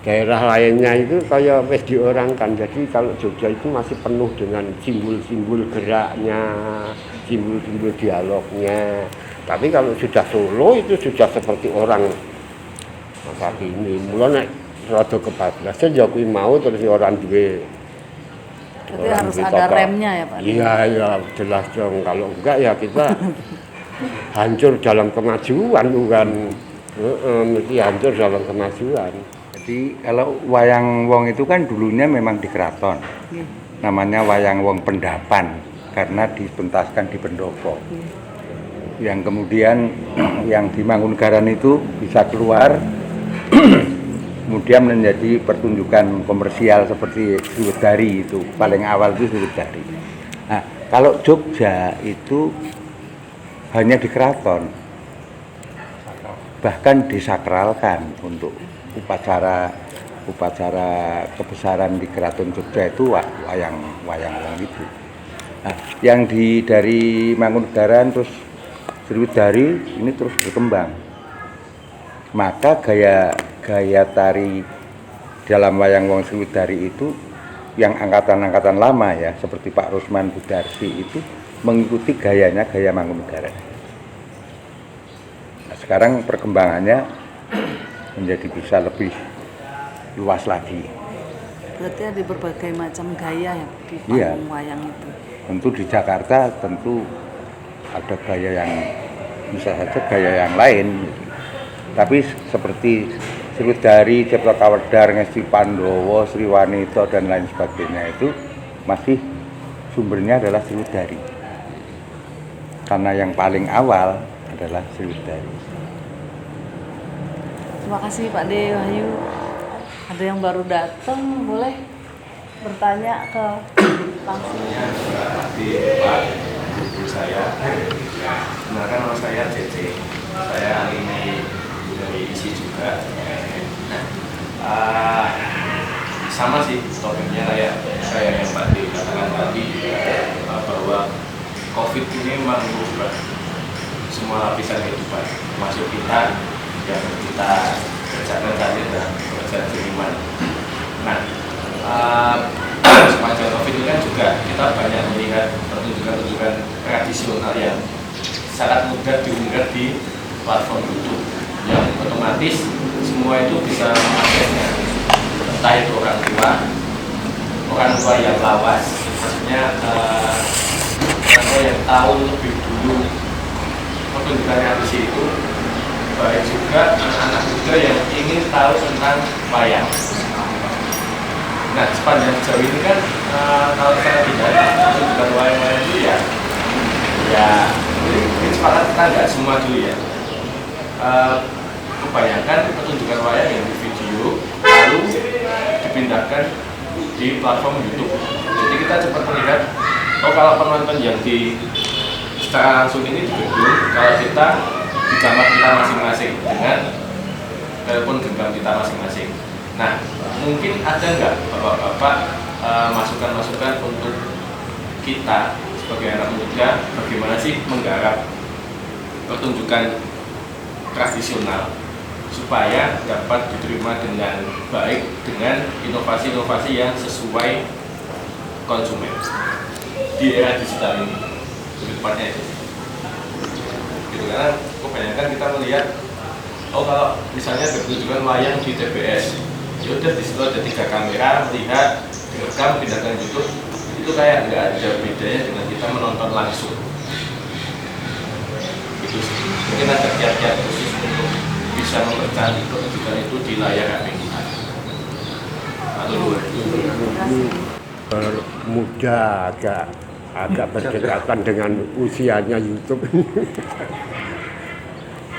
Daerah lainnya itu kaya wis diorangkan. Jadi kalau Jogja itu masih penuh dengan simbol-simbol geraknya, simbol-simbol dialognya. Tapi kalau sudah Solo itu sudah seperti orang masa kini. Mulai rada kebablasan ya kuwi mau terus orang duwe. Berarti harus ada remnya ya Pak? Iya jelas dong. Kalau enggak ya kita hancur dalam kemajuan bukan. Mesti hancur dalam kemajuan. Jadi kalau wayang wong itu kan dulunya memang di keraton. Namanya wayang wong pendapan karena dipentaskan di pendopo. Yang kemudian yang di Mangkunegaran itu bisa keluar kemudian menjadi pertunjukan komersial seperti Suwedari itu paling awal itu Suwedari. Nah, kalau Jogja itu hanya di keraton, bahkan disakralkan untuk upacara kebesaran di Keraton Jogja itu wayang itu. Nah, yang dari Mangkunegaran terus Sriwedari ini terus berkembang. Maka gaya tari dalam wayang wong Sriwedari itu yang angkatan-angkatan lama ya, seperti Pak Rusman Budarsi itu mengikuti gayanya gaya Mangkunegaran. Nah, sekarang perkembangannya menjadi bisa lebih luas lagi. Berarti ada berbagai macam gaya ya di Iya. panggung wayang itu. Tentu di Jakarta tentu ada gaya yang bisa saja gaya yang lain. Tapi seperti Sriwedari, Cipta Kawedar, Ngesti Pandowo, Sri Wanito dan lain sebagainya itu masih sumbernya adalah Sriwedari. Karena yang paling awal adalah Sriwedari. Terima kasih Pak De Wahyu. Ada yang baru datang, boleh bertanya ke langsung. Di Pak Guru saya, sebenarnya nama saya Cece. Saya alumni dari ISI juga. Nah, sama sih topiknya kayak yang Pak Di katakan tadi bahwa COVID ini memang merubah semua lapisan kehidupan, termasuk kita yang kita kerjakan tadi dan pekerjaan seniman. Nah, sepanjang COVID ini kan juga kita banyak melihat pertunjukan-pertunjukan tradisional yang sangat mudah diunggah di platform YouTube yang otomatis semua itu bisa mengaksesnya, entah itu orang tua yang lawas, maksudnya orang tua yang tahu lebih dulu pertunjukannya di situ, baik juga anak-anak muda yang ingin tahu tentang wayang. Nah, sepanjang sejauh ini kan kalau saya lihat pertunjukan wayang itu ya ini sepakat kita nggak semua dulu ya. Kebanyakan pertunjukan wayang yang di video lalu dipindahkan di platform YouTube. Jadi kita cepat melihat, kalau penonton yang secara langsung ini di gedung, kalau kita di kamar kita masing-masing dengan telepon genggam kita masing-masing. Nah, mungkin ada nggak bapak-bapak masukan-masukan untuk kita sebagai anak muda bagaimana sih menggarap pertunjukan tradisional supaya dapat diterima dengan baik dengan inovasi-inovasi yang sesuai konsumen di era digital ini, lebih tepatnya itu. Gitu, karena kebanyakan kita melihat, kalau misalnya pertunjukan wayang di TBS, ya udah di situ ada 3 kamera melihat, direkam, pindahkan YouTube, itu kayak nggak ada bedanya dengan kita menonton langsung. Gitu sih. Mungkin ada kiat-kiat khusus untuk bisa mempercantik pertunjukan itu di layar HP kita. Atau luar. Muda agak berdekatan dengan usianya YouTube.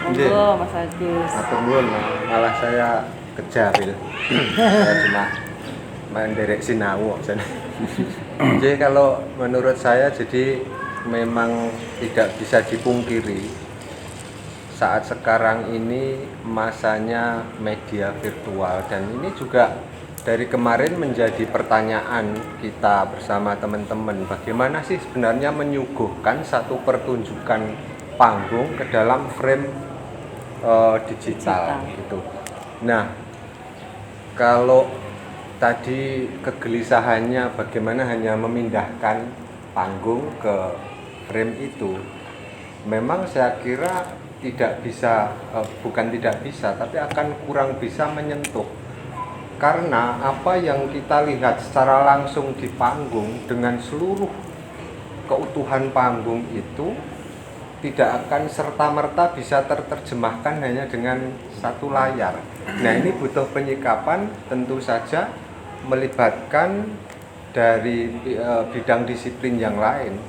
Monggo Mas Agus. Atur nuwun, malah saya kejar itu. Saya cuma main derek sinau kok. Jadi kalau menurut saya jadi memang tidak bisa dipungkiri saat sekarang ini masanya media virtual, dan ini juga dari kemarin menjadi pertanyaan kita bersama teman-teman, bagaimana sih sebenarnya menyuguhkan satu pertunjukan panggung ke dalam frame digital gitu. Nah, kalau tadi kegelisahannya bagaimana hanya memindahkan panggung ke frame itu, memang saya kira tidak bisa, bukan tidak bisa, tapi akan kurang bisa menyentuh. Karena apa yang kita lihat secara langsung di panggung dengan seluruh keutuhan panggung itu tidak akan serta-merta bisa terjemahkan hanya dengan satu layar. Nah, ini butuh penyikapan, tentu saja melibatkan dari bidang disiplin yang lain.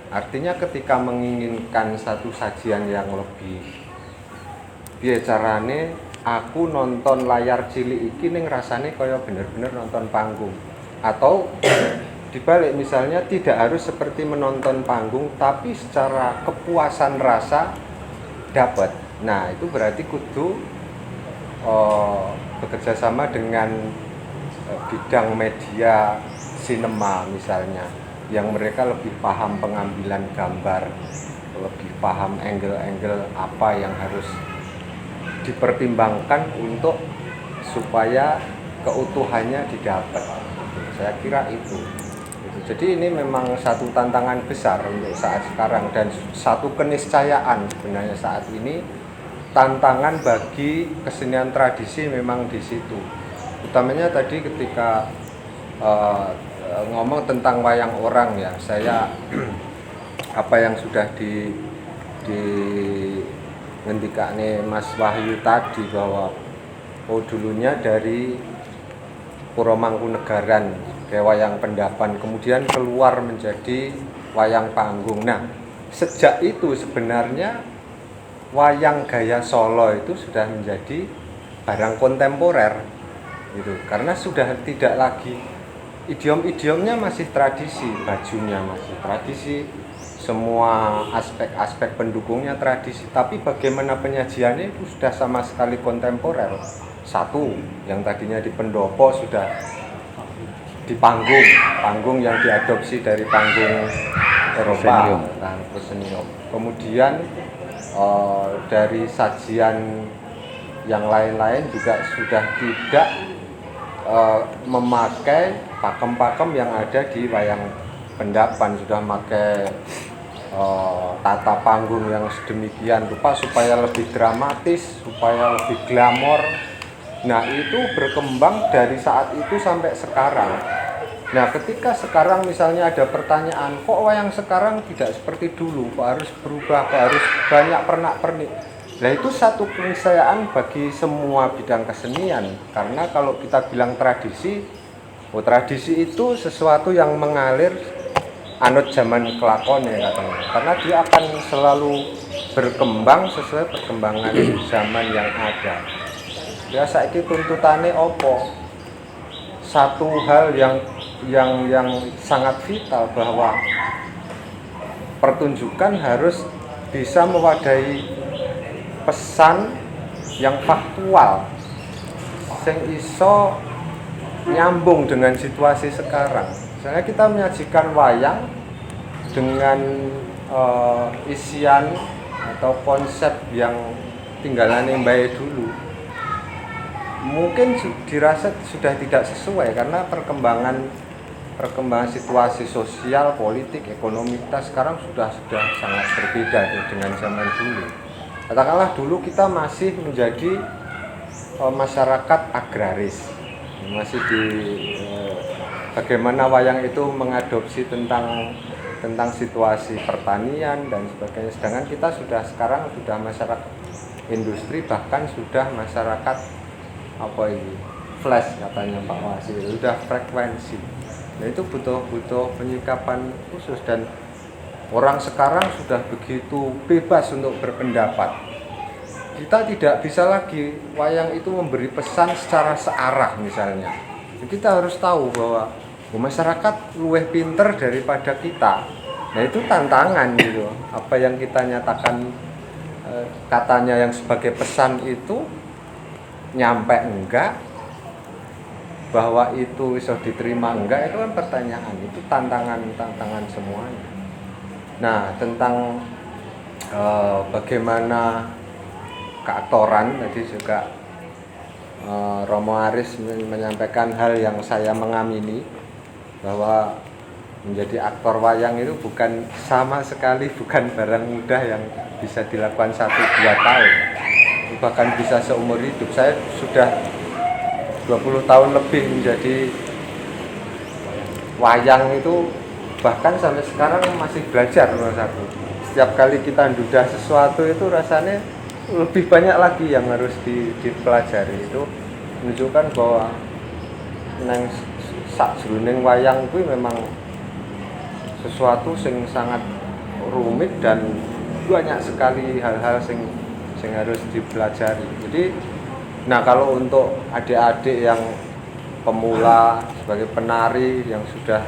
Artinya ketika menginginkan satu sajian yang lebih, piye carane aku nonton layar cilik iki ning rasane kaya bener-bener nonton panggung. Atau dibalik, misalnya tidak harus seperti menonton panggung, tapi secara kepuasan rasa dapat. Nah, itu berarti kudu bekerja sama dengan bidang media sinema misalnya, yang mereka lebih paham pengambilan gambar lebih paham angle-angle apa yang harus dipertimbangkan untuk supaya keutuhannya didapat. Saya kira itu. Jadi ini memang satu tantangan besar untuk saat sekarang dan satu keniscayaan sebenarnya saat ini. Tantangan bagi kesenian tradisi memang di situ. Utamanya tadi ketika ngomong tentang wayang orang ya, saya apa yang sudah ngendikane Mas Wahyu tadi bahwa dulunya dari Puro Mangkunegaran kayak wayang pendapan, kemudian keluar menjadi wayang panggung. Nah, sejak itu sebenarnya wayang gaya Solo itu sudah menjadi barang kontemporer gitu, karena sudah tidak lagi idiom-idiomnya masih tradisi, bajunya masih tradisi, semua aspek-aspek pendukungnya tradisi, tapi bagaimana penyajiannya itu sudah sama sekali kontemporer. Satu, yang tadinya di pendopo sudah di panggung yang diadopsi dari panggung Eropa, proscenium. Kemudian dari sajian yang lain-lain juga sudah tidak memakai pakem-pakem yang ada di wayang pendapan, sudah memakai tata panggung yang sedemikian rupa supaya lebih dramatis, supaya lebih glamor. Nah, itu berkembang dari saat itu sampai sekarang. Nah, ketika sekarang misalnya ada pertanyaan, kok wayang sekarang tidak seperti dulu, kok harus berubah, kok harus banyak pernak-pernik. Nah, itu satu keniscayaan bagi semua bidang kesenian. Karena kalau kita bilang tradisi, tradisi itu sesuatu yang mengalir anut zaman kelakone katanya. Karena dia akan selalu berkembang sesuai perkembangan zaman yang ada. Ya saiki tuntutane opo? Satu hal yang sangat vital bahwa pertunjukan harus bisa mewadahi pesan yang faktual sing iso nyambung dengan situasi sekarang. Misalnya kita menyajikan wayang dengan isian atau konsep yang tinggalane mbae dulu, mungkin dirasa sudah tidak sesuai karena perkembangan situasi sosial, politik, ekonomi kita sekarang sudah sangat berbeda dengan zaman dulu. Katakanlah dulu kita masih menjadi masyarakat agraris, masih bagaimana wayang itu mengadopsi tentang situasi pertanian dan sebagainya. Sedangkan kita sekarang sudah masyarakat industri, bahkan sudah masyarakat flash katanya Pak Wasil, sudah frekuensi. Nah, itu butuh penyikapan khusus dan orang sekarang sudah begitu bebas untuk berpendapat. Kita tidak bisa lagi wayang itu memberi pesan secara searah misalnya. Kita harus tahu bahwa masyarakat luwih pinter daripada kita. Nah, itu tantangan gitu. Apa yang kita nyatakan katanya yang sebagai pesan itu nyampe enggak, bahwa itu bisa diterima enggak, itu kan pertanyaan, itu tantangan semuanya. Nah, tentang bagaimana keaktoran tadi juga Romo Aris menyampaikan hal yang saya mengamini, bahwa menjadi aktor wayang itu sama sekali bukan barang mudah yang bisa dilakukan 1-2 tahun, bahkan bisa seumur hidup. Saya sudah 20 tahun lebih menjadi wayang itu, bahkan sampai sekarang masih belajar nomor satu. Setiap kali kita ndudah sesuatu itu rasanya lebih banyak lagi yang harus dipelajari. Itu menunjukkan bahwa nang sakjroning wayang itu memang sesuatu yang sangat rumit dan banyak sekali hal-hal yang harus dipelajari. Jadi nah, kalau untuk adik-adik yang pemula sebagai penari yang sudah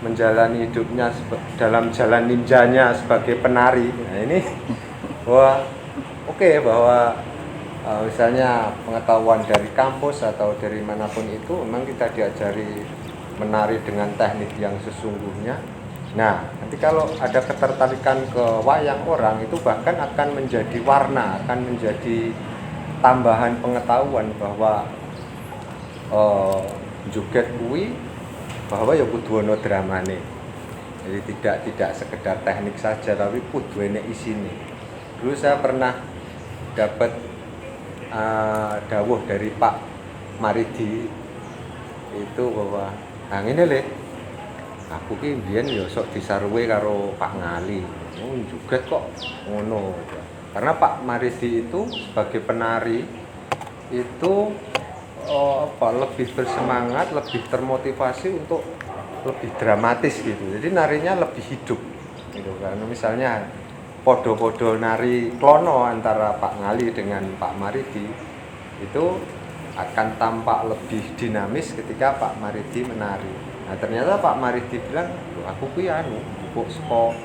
menjalani hidupnya dalam jalan ninjanya sebagai penari, nah ini oke, bahwa misalnya pengetahuan dari kampus atau dari manapun itu memang kita diajari menari dengan teknik yang sesungguhnya, Nah, nanti kalau ada ketertarikan ke wayang orang itu bahkan akan menjadi warna, akan menjadi tambahan pengetahuan bahwa joget kuwi bahwa ya kudu ana dramane. Jadi tidak sekedar teknik saja tapi kudu enek isine. Dulu saya pernah dapat dawuh dari Pak Maridi itu bahwa ngene le aku ki mbiyen ya sok disarwe karo Pak Ngali. Joget kok ngono. Karena Pak Maridi itu sebagai penari itu lebih bersemangat, lebih termotivasi untuk lebih dramatis gitu. Jadi narinya lebih hidup gitu kan. Misalnya podo-podo nari klono antara Pak Ngali dengan Pak Maridi itu akan tampak lebih dinamis ketika Pak Maridi menari. Nah, ternyata Pak Maridi bilang, aku kuwi kok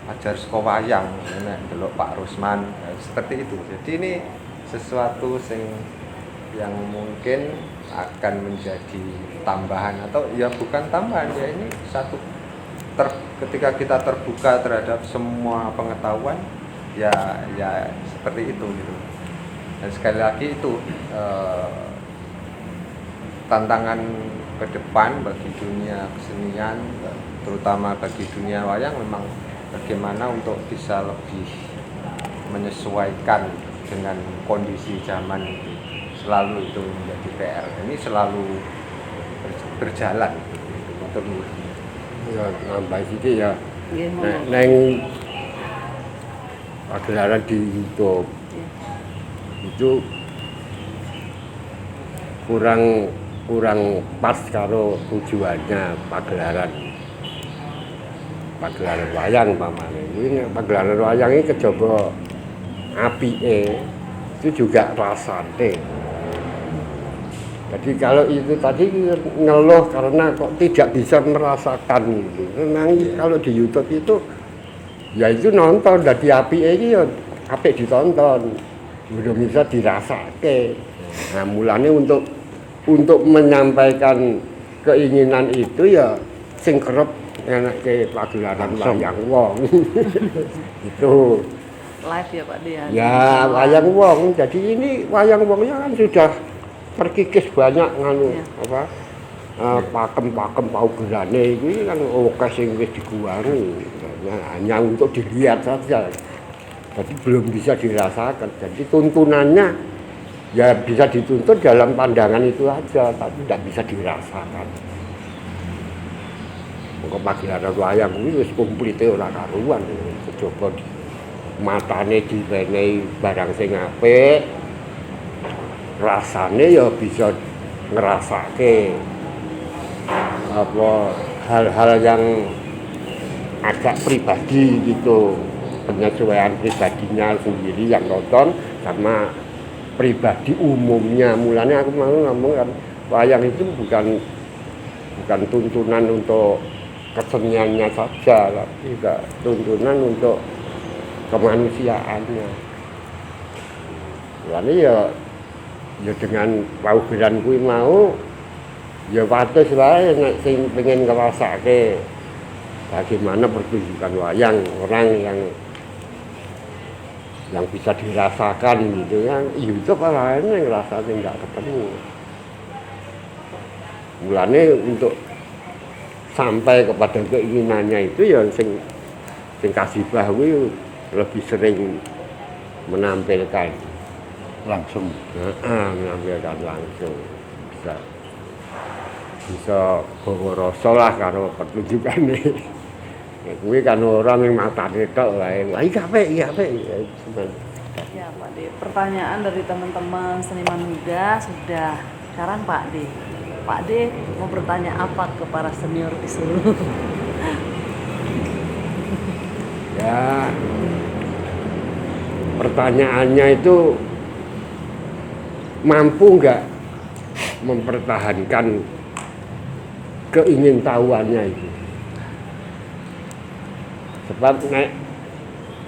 ajar saka wayang, nek delok Pak Rusman, seperti itu. Jadi ini sesuatu yang mungkin akan menjadi tambahan atau ya bukan tambahan ya ini satu ketika kita terbuka terhadap semua pengetahuan ya seperti itu gitu. Dan sekali lagi itu tantangan ke depan bagi dunia kesenian terutama bagi dunia wayang memang bagaimana untuk bisa lebih menyesuaikan dengan kondisi zaman itu. Selalu itu menjadi PR. Ini selalu berjalan gitu. Ya nambah sithik ya. Nggih, monggo. Neng pagelaran di YouTube itu kurang pas karo tujuannya pagelaran wayang pamane. Ini pagelaran wayang ini kejaba apike itu juga rasane. Jadi kalau itu tadi ngeluh karena kok tidak bisa merasakan gitu. Memang kalau di YouTube itu ya itu nonton dari apike iki ya apik ditonton. Belum bisa dirasake. Nah, mulane untuk menyampaikan keinginan itu ya sing kerep enake pagelaran wayang wong. Itu Live ya Pak Dian. ya wayang wong. Jadi ini wayang wongnya kan sudah terkikis banyak nganu apa pakem-pakem paugerane iki kan akeh sing wis dikuwangi. Hanya untuk dilihat saja. Jadi belum bisa dirasakan. Jadi tuntunannya ya bisa dituntut dalam pandangan itu aja, tapi tidak bisa dirasakan. Mengko pagelaran wayang kuwi wis komplite ora karuan. Coba matane diwenehi barang sing apik, rasane ya bisa ngerasake apa hal-hal yang agak pribadi gitu, penyesuaian pribadinya sendiri yang nonton sama pribadi umumnya. Mulanya aku mau ngomong kan wayang itu bukan tuntunan untuk keseniannya saja, tapi juga tuntunan untuk kemanusiaannya. Mulanya ya dengan paugeran kuwi mau ya wates wae nek sing pengen ngrasake bagaimana pertunjukan wayang orang yang bisa dirasakan gitu kan. YouTube lain yang rasanya nggak ketemu. Mulane untuk sampai kepada keinginannya itu ya sing kasih bahwa lebih sering menampilkan langsung. Menampilkan langsung bisa bawa rasa lah karo pertunjukan ini. Kuwi kan orang yang matane tok wae. Wah iki apik, iki apik. Ya Pak De, pertanyaan dari teman-teman seniman muda sudah. Sekarang Pak De mau bertanya apa ke para senior di seluruh? Ya, pertanyaannya itu mampu nggak mempertahankan keingintahuannya itu. Sebab nek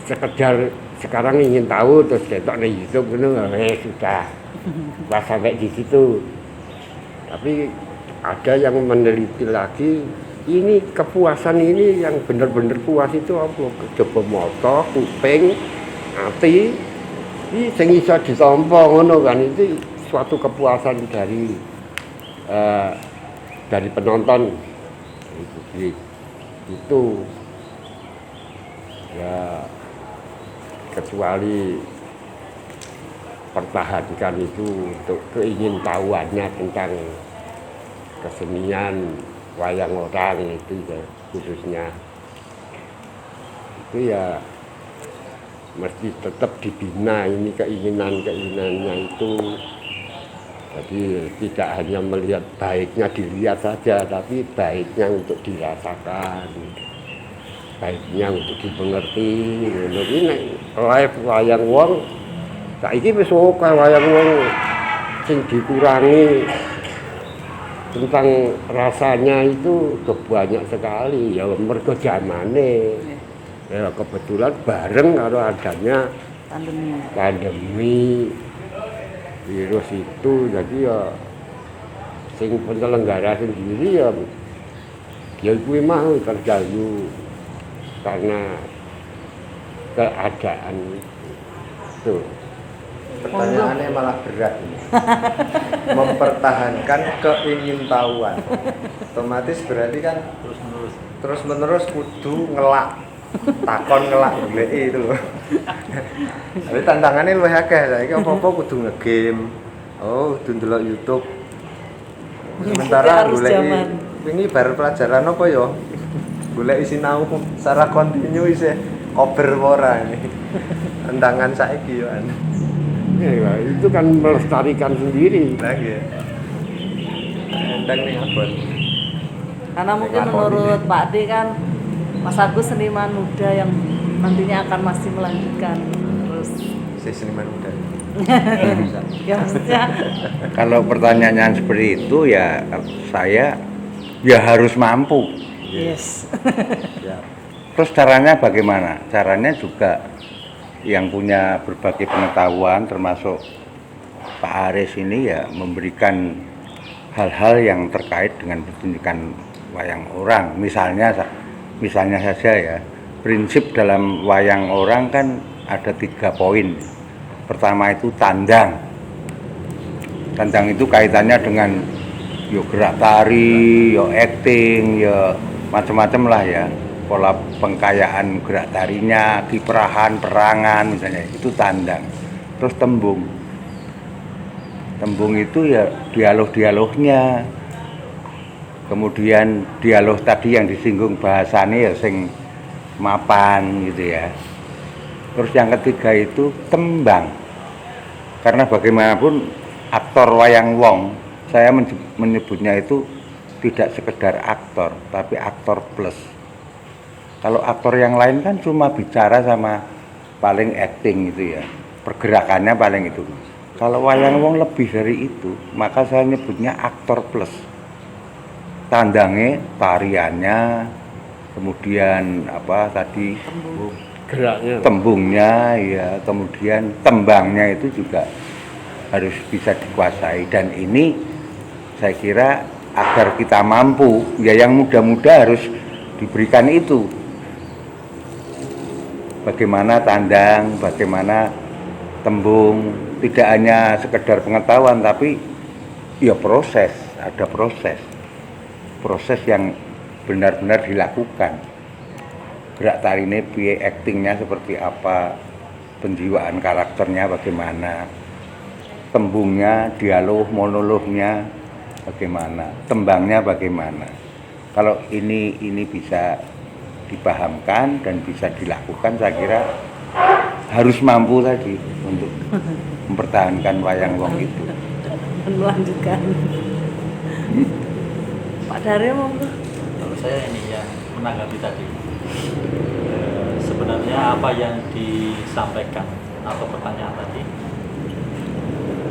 sekedar sekarang ingin tahu terus ketok di YouTube sudah pas sampai di situ. Tapi ada yang meneliti lagi ini kepuasan ini yang benar-benar puas itu apa? Coba mata, kuping, ati, ini sing iso ditampa ngono kan, itu suatu kepuasan dari penonton, dari publik itu ya, kecuali pertahankan itu untuk keingintahuannya tentang kesenian wayang orang itu ya, khususnya itu ya mesti tetap dibina ini keinginannya itu. Jadi tidak hanya melihat baiknya dilihat saja, tapi baiknya untuk dirasakan, baiknya untuk dimengerti. Ini live wayang wong, saiki wis oke wayang wong sing dikurangi tentang rasanya itu banyak sekali ya, mergo zamane. Ya kebetulan bareng karo adanya pandemi virus itu, jadi ya sing penyelenggara sendiri ya kuwi mah terganggu karena keadaan itu. Pertanyaannya malah berat ini. Mempertahankan keingintahuan. Otomatis berarti kan terus menerus kudu ngelak. Takon ngelak goleki itu loh. Tapi tantangannya luwih akeh. Saiki apa-apa kudu nge-game. Oh, kudu ndelok YouTube. Sementara goleki wingi bar pelajaran apa ya? Goleki sinau secara kontinu isih kober ora ini. Tantangan saiki yo. Ya, itu kan melestarikan sendiri. Lagi ya. Endang nih abon. Karena mungkin menurut Pak D kan Mas Agus seniman muda yang nantinya akan masih melanjutkan terus. Si seniman muda. Ya maksudnya Kalau pertanyaannya seperti itu ya saya ya harus mampu. yes. Ya. Terus caranya bagaimana? Caranya juga yang punya berbagai pengetahuan termasuk Pak Aris ini ya memberikan hal-hal yang terkait dengan pertunjukan wayang orang. Misalnya saja ya, prinsip dalam wayang orang kan ada 3 poin. Pertama itu tandang. Tandang itu kaitannya dengan yo gerak tari, yo acting, yo macam-macam lah ya. Pola pengkayaan gerak tarinya, kiprahan, perangan misalnya, itu tandang. Terus tembung. Tembung itu ya dialog-dialognya. Kemudian dialog tadi yang disinggung bahasanya ya sing mapan gitu ya. Terus yang ketiga itu tembang. Karena bagaimanapun aktor wayang wong, saya menyebutnya itu tidak sekedar aktor, tapi aktor plus. Kalau aktor yang lain kan cuma bicara sama paling acting gitu ya, pergerakannya paling itu. Kalau wayang wong lebih dari itu, maka saya nyebutnya aktor plus. Tandangnya, tariannya, kemudian apa tadi Geraknya. tembungnya ya, kemudian tembangnya itu juga harus bisa dikuasai. Dan ini saya kira agar kita mampu, ya yang muda-muda harus diberikan itu. Bagaimana tandang, bagaimana tembung, tidak hanya sekedar pengetahuan tapi ya proses, ada proses yang benar-benar dilakukan. Gerak tarine piye, actingnya seperti apa, penjiwaan karakternya bagaimana, tembungnya, dialog, monolognya bagaimana, tembangnya bagaimana. Kalau ini bisa dipahamkan dan bisa dilakukan, saya kira harus mampu tadi untuk mempertahankan wayang wong itu. Dan melanjutkan. Pak Daryo monggo. Kalau saya ini yang menanggapi tadi, sebenarnya apa yang disampaikan atau pertanyaan tadi,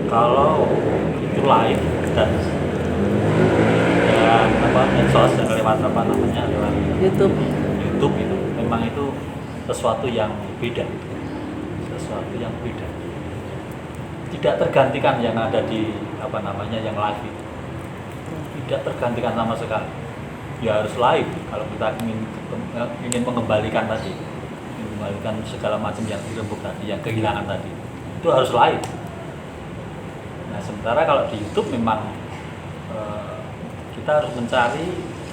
kalau itu live dan medsos lewat lewat YouTube itu memang itu sesuatu yang beda, tidak tergantikan yang ada di yang live itu, tidak tergantikan sama sekali. ya harus live kalau kita ingin mengembalikan tadi, mengembalikan segala macam yang dirembuk tadi, yang kehilangan tadi, itu harus live. Nah sementara kalau di YouTube memang kita harus mencari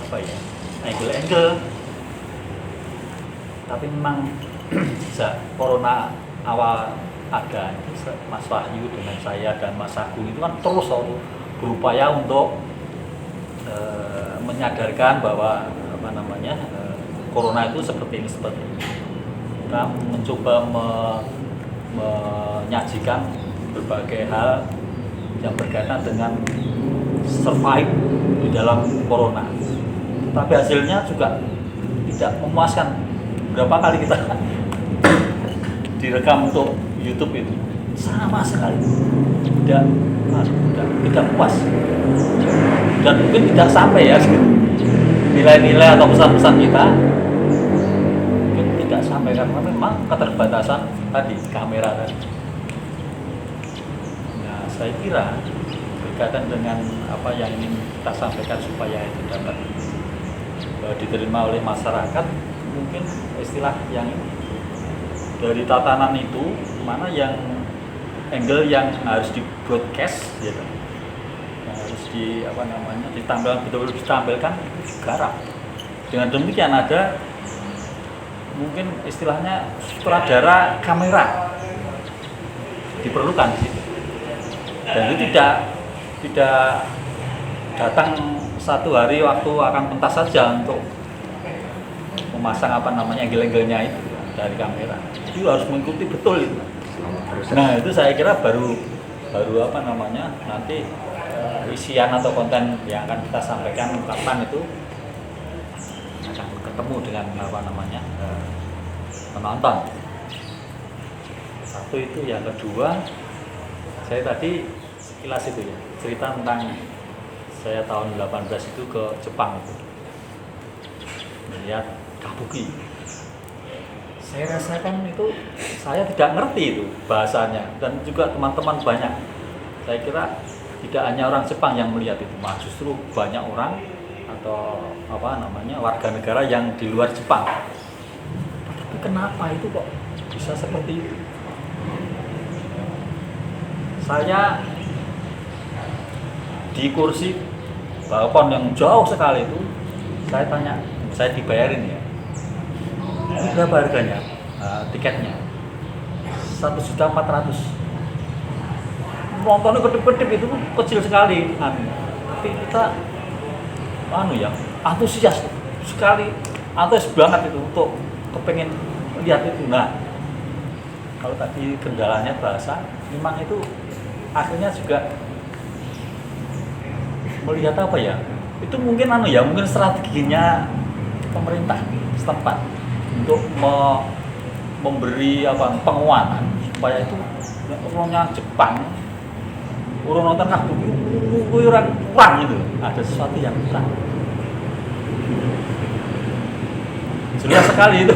apa ya, angle-angle, tapi memang sejak corona awal ada Mas Wahyu dengan saya dan Mas Agung itu kan terus berupaya untuk menyadarkan bahwa apa namanya corona itu seperti ini. Kita mencoba menyajikan berbagai hal yang berkaitan dengan survive di dalam corona. Tapi hasilnya juga tidak memuaskan. Berapa kali kita direkam untuk YouTube itu sama sekali tidak puas, dan mungkin tidak sampai ya nilai-nilai atau pesan-pesan kita mungkin tidak sampai karena memang keterbatasan tadi kamera tadi. Nah saya kira berkaitan dengan apa yang ingin kita sampaikan supaya itu dapat diterima oleh masyarakat, mungkin istilah yang dari tatanan itu mana yang angle yang harus di broadcast ya kan, yang harus di apa namanya ditampilkan, betul-betul ditampilkan garap. Dengan demikian ada mungkin istilahnya sutradara kamera diperlukan di situ, dan itu tidak datang satu hari waktu akan pentas saja untuk memasang apa namanya angle-angle-nya itu dari kamera. Itu harus mengikuti betul itu. Nah itu saya kira baru apa namanya nanti isian atau konten yang akan kita sampaikan kapan itu akan ketemu dengan apa namanya penonton. Satu itu, yang kedua saya tadi sekilas itu ya cerita tentang saya tahun 18 itu ke Jepang itu melihat kabuki. Saya rasakan itu saya tidak ngerti itu bahasanya, dan juga teman-teman banyak. Saya kira tidak hanya orang Jepang yang melihat itu, malah justru banyak orang atau apa namanya warga negara yang di luar Jepang. Tapi kenapa itu kok bisa seperti itu? Saya di kursi balkon yang jauh sekali itu, saya tanya, saya dibayarin ya. Ini berapa harganya? Tiketnya 1.400.000. Nontonnya kedip-kedip itu kecil sekali, tapi kita antusias sekali, antusias banget itu untuk kepengen lihat itu. Nah, kalau tadi kendalanya bahasa, memang itu akhirnya juga melihat apa ya? Itu mungkin mungkin strateginya pemerintah setempat untuk memberi penguatan supaya itu orangnya Jepang orang nonton kabuki kurang gitu, ada sesuatu yang kurang. Jelas sekali itu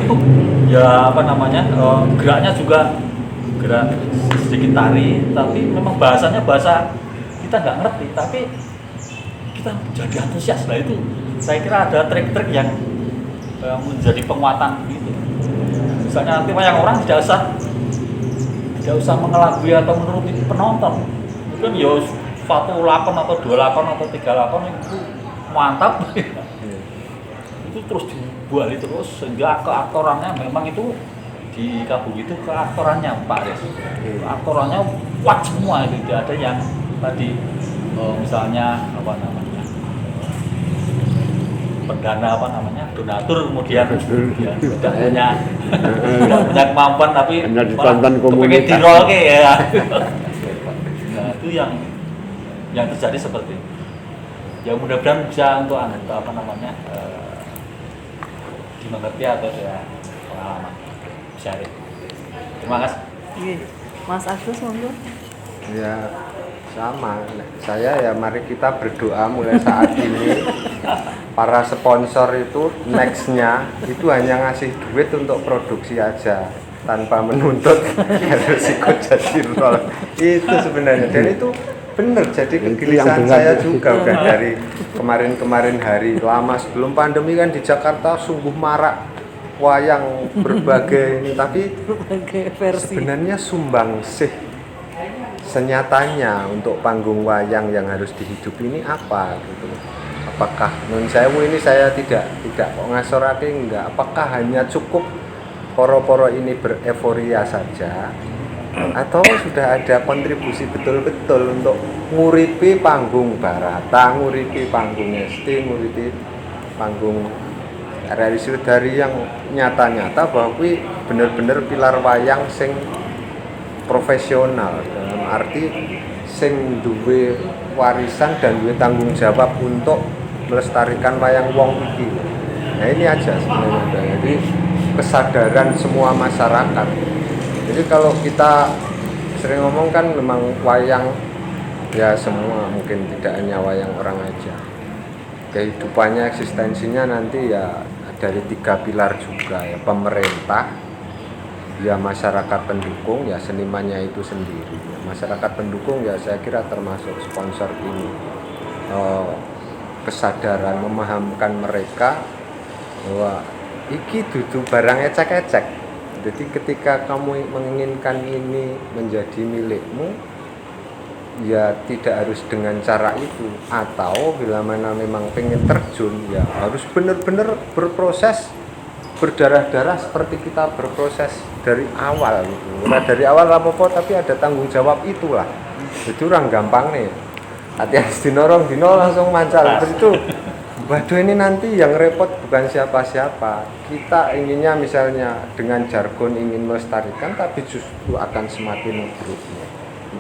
ya geraknya juga gerak sedikit tari, tapi memang bahasanya bahasa kita nggak ngerti, tapi kita jadi antusias. Lah itu saya kira ada trik-trik yang menjadi penguatan gitu. Misalnya nanti banyak orang tidak usah mengelabui atau menuruti penonton. Mungkin ya satu lakon atau dua lakon atau tiga lakon itu mantap. Itu terus dibuat terus sehingga keaktorannya memang itu di kabuki itu keaktorannya Pak Des. Aktorannya kuat semua itu, tidak ada yang tadi misalnya perdana donatur kemudian ya, tidak punya kemampuan tapi hanya ditonton pengen dirol ya. Nah itu yang terjadi seperti itu. Ya mudah-mudahan bisa untuk dimengerti atau ya pengalaman sharing. Terima kasih. Mas Agus monggo. Ya sama, saya ya mari kita berdoa mulai saat ini para sponsor itu nextnya itu hanya ngasih duit untuk produksi aja tanpa menuntut resiko jadi role itu sebenarnya, dan itu bener, jadi Itu yang kegelisahan benar. saya juga udah dari kemarin-kemarin hari lama sebelum pandemi kan di Jakarta sungguh marak wayang berbagai ini, tapi Berbagai versi. sebenarnya sumbangsih senyatanya untuk panggung wayang yang harus dihidupi ini apa gitu. Apakah nun sewu ini saya tidak kok ngasorake enggak, apakah hanya cukup poro-poro ini bereforia saja atau sudah ada kontribusi betul-betul untuk nguripi panggung Barata, nguripi panggung Esti, nguripi panggung RRI Sudari yang nyata-nyata bahwa kuwi bener-bener pilar wayang sing profesional, dalam arti sing duwe warisan dan duwe tanggung jawab untuk melestarikan wayang wong iki. Nah ini aja sebenarnya, jadi kesadaran semua masyarakat. Jadi kalau kita sering ngomong kan memang wayang ya semua, mungkin tidak hanya wayang orang aja. Kehidupannya, eksistensinya nanti ya dari 3 pilar juga ya, pemerintah, ya masyarakat pendukung, ya senimannya itu sendiri. Masyarakat pendukung ya saya kira termasuk sponsor ini. Kesadaran memahamkan mereka bahwa iki dudu barang ecek-ecek. Jadi ketika kamu menginginkan ini menjadi milikmu, ya tidak harus dengan cara itu, atau bila mana memang pengen terjun ya harus benar-benar berproses berdarah-darah seperti kita berproses dari awal gitu. Nah dari awal apa-apa tapi ada tanggung jawab itulah. Itu orang gampang nih. Hati-hati dinorong dino langsung mancal. Itu waduh ini nanti yang repot bukan siapa-siapa. Kita inginnya misalnya dengan jargon ingin melestarikan tapi justru akan semakin buruknya.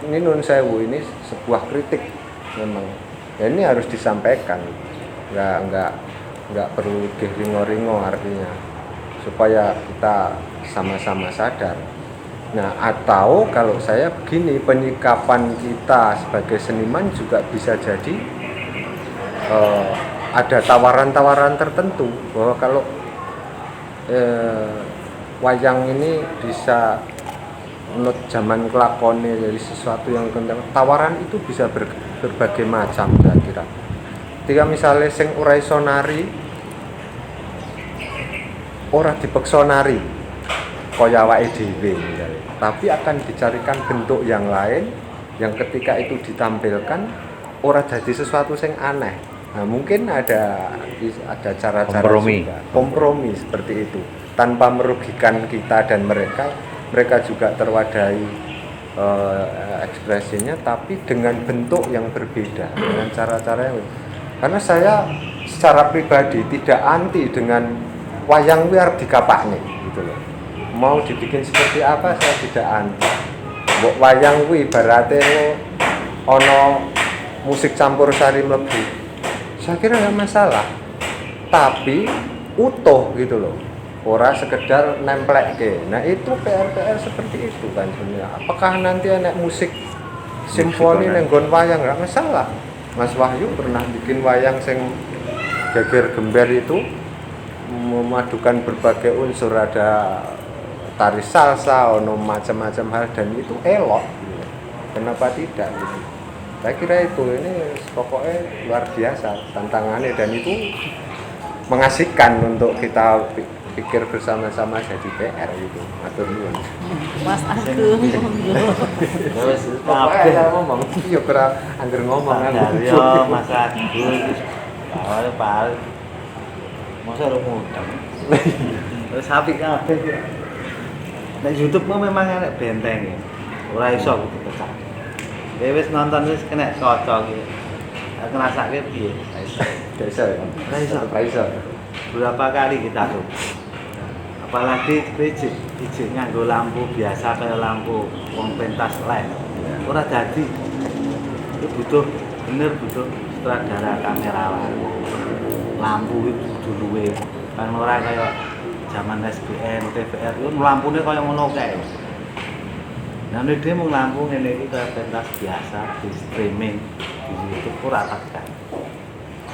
Ini nun sewu, ini sebuah kritik memang. Ya ini harus disampaikan. Enggak perlu ringo-ringo artinya. Supaya kita sama-sama sadar. Nah, atau kalau saya begini, penyikapan kita sebagai seniman juga bisa jadi ada tawaran-tawaran tertentu bahwa kalau wayang ini bisa menurut zaman kelakone jadi sesuatu yang kentang, tawaran itu bisa berbagai macam saya kira. Ketika misalnya sing ora iso nari, ora dipeksa nari kaya awake dhewe misalnya, tapi akan dicarikan bentuk yang lain yang ketika itu ditampilkan ora jadi sesuatu yang aneh. Nah, mungkin ada cara-cara kompromi seperti itu tanpa merugikan kita dan mereka juga terwadahi ekspresinya, tapi dengan bentuk yang berbeda, dengan cara-cara yang, karena saya secara pribadi tidak anti dengan wayang biar dikapakne gitu loh. Mau dibikin seperti apa saya tidak anti. Mbok wayang kuwi ibarate ono musik campur sari mlebu. Saya kira enggak masalah. Tapi utuh gitu loh. Ora sekedar nemplekke. Nah, itu PR seperti itu kan sebenarnya. Apakah nanti anak musik simfoni ning nggon wayang enggak masalah. Mas Wahyu pernah bikin wayang sing geger gember itu memadukan berbagai unsur, ada tari salsa, ono macam-macam hal dan itu elok. Kenapa tidak gitu? Saya kira itu ini pokoknya luar biasa tantangannya dan itu mengasihkan untuk kita pikir bersama-sama jadi PR gitu. Matur nuwun. Mas Agung. Terus Pokoknya saya ngomong, iya kira angger ngomong Daryo, Mas Agus, awalnya Pak masa lu ngutang. Terus apik kabeh ku. Nek YouTube mu memang enek benteng ya. Ora iso aku dipecah. Dhewe wis nonton wis kena cocok iki. Aku ngrasake piye? Ora iso. Berapa kali kita tuh. Apalagi ijik nganggo lampu biasa kayak lampu wong pentas LED. Ora dadi. Itu butuh sutradara kamerawan. Lampu itu kudu luwe. Kan ora kaya zaman SBN, TVR itu lampune kaya ngono kae. Nah, nek dhewe mung lampu ngene iki kaya pentas biasa di streaming di YouTube ora tekan.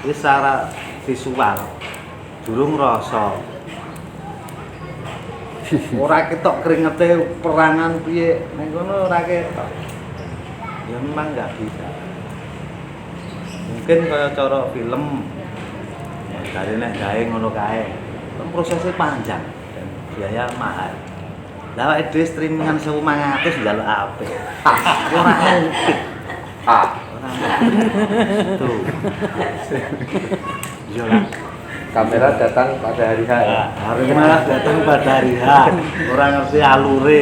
Wis secara visual durung rasa. Ora ketok keringete perangan piye, nek ngono ora ketok. Ya memang enggak bisa. Mungkin kaya cara film ya dari nek gawe ngono kae. Kan prosesnya panjang dan biaya mahal. Lah awake dhewe streamingan 1.500 njaluk apik. Ora mungkin. Ora mungkin. Tuh. Iya lah. Kamera datang pada hari H ya. Hari malah datang pada hari H. Ora ngerti alure.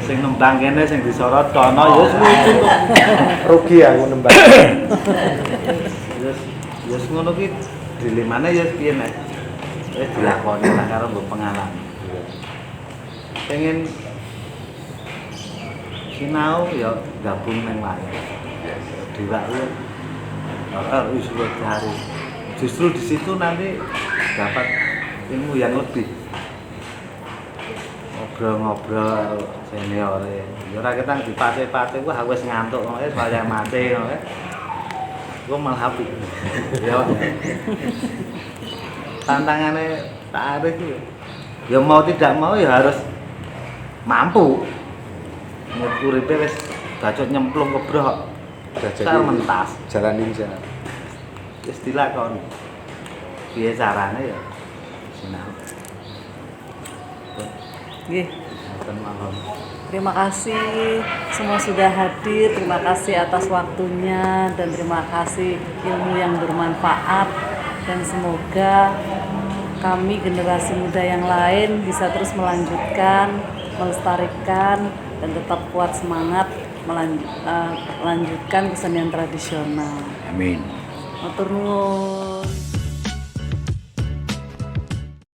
Sing nembang kene sing disorot kono ya wis lucu kok. Rugi aku nembak. Wis ngono ki dilemane ya piye nek wis dilakoni lah karo mbok pengalaman. Pengen sinau ya gabung nang layar. Dewa ya. Harus cari. Justru di situ nanti dapat ilmu yang lebih. Ngobrol-ngobrol senior ya. Ora ketang dipate-pate wah aku wis ngantuk wis wayah mati ngono. Gue malah apik. Ya. Tantangannya tak ada itu. Ya mau tidak mau ya harus mampu. Uripe wis bacot nyemplung kebrok. Udah jadi Saya mentas. jalan ninja. Wis dilakoni. Piye carane ya sinau. Nggih. Ngoten mawon. Terima kasih semua sudah hadir, terima kasih atas waktunya dan terima kasih ilmu yang bermanfaat dan semoga kami generasi muda yang lain bisa terus melanjutkan, melestarikan dan tetap kuat semangat melanjutkan kesenian tradisional. Amin. Matur nuwun.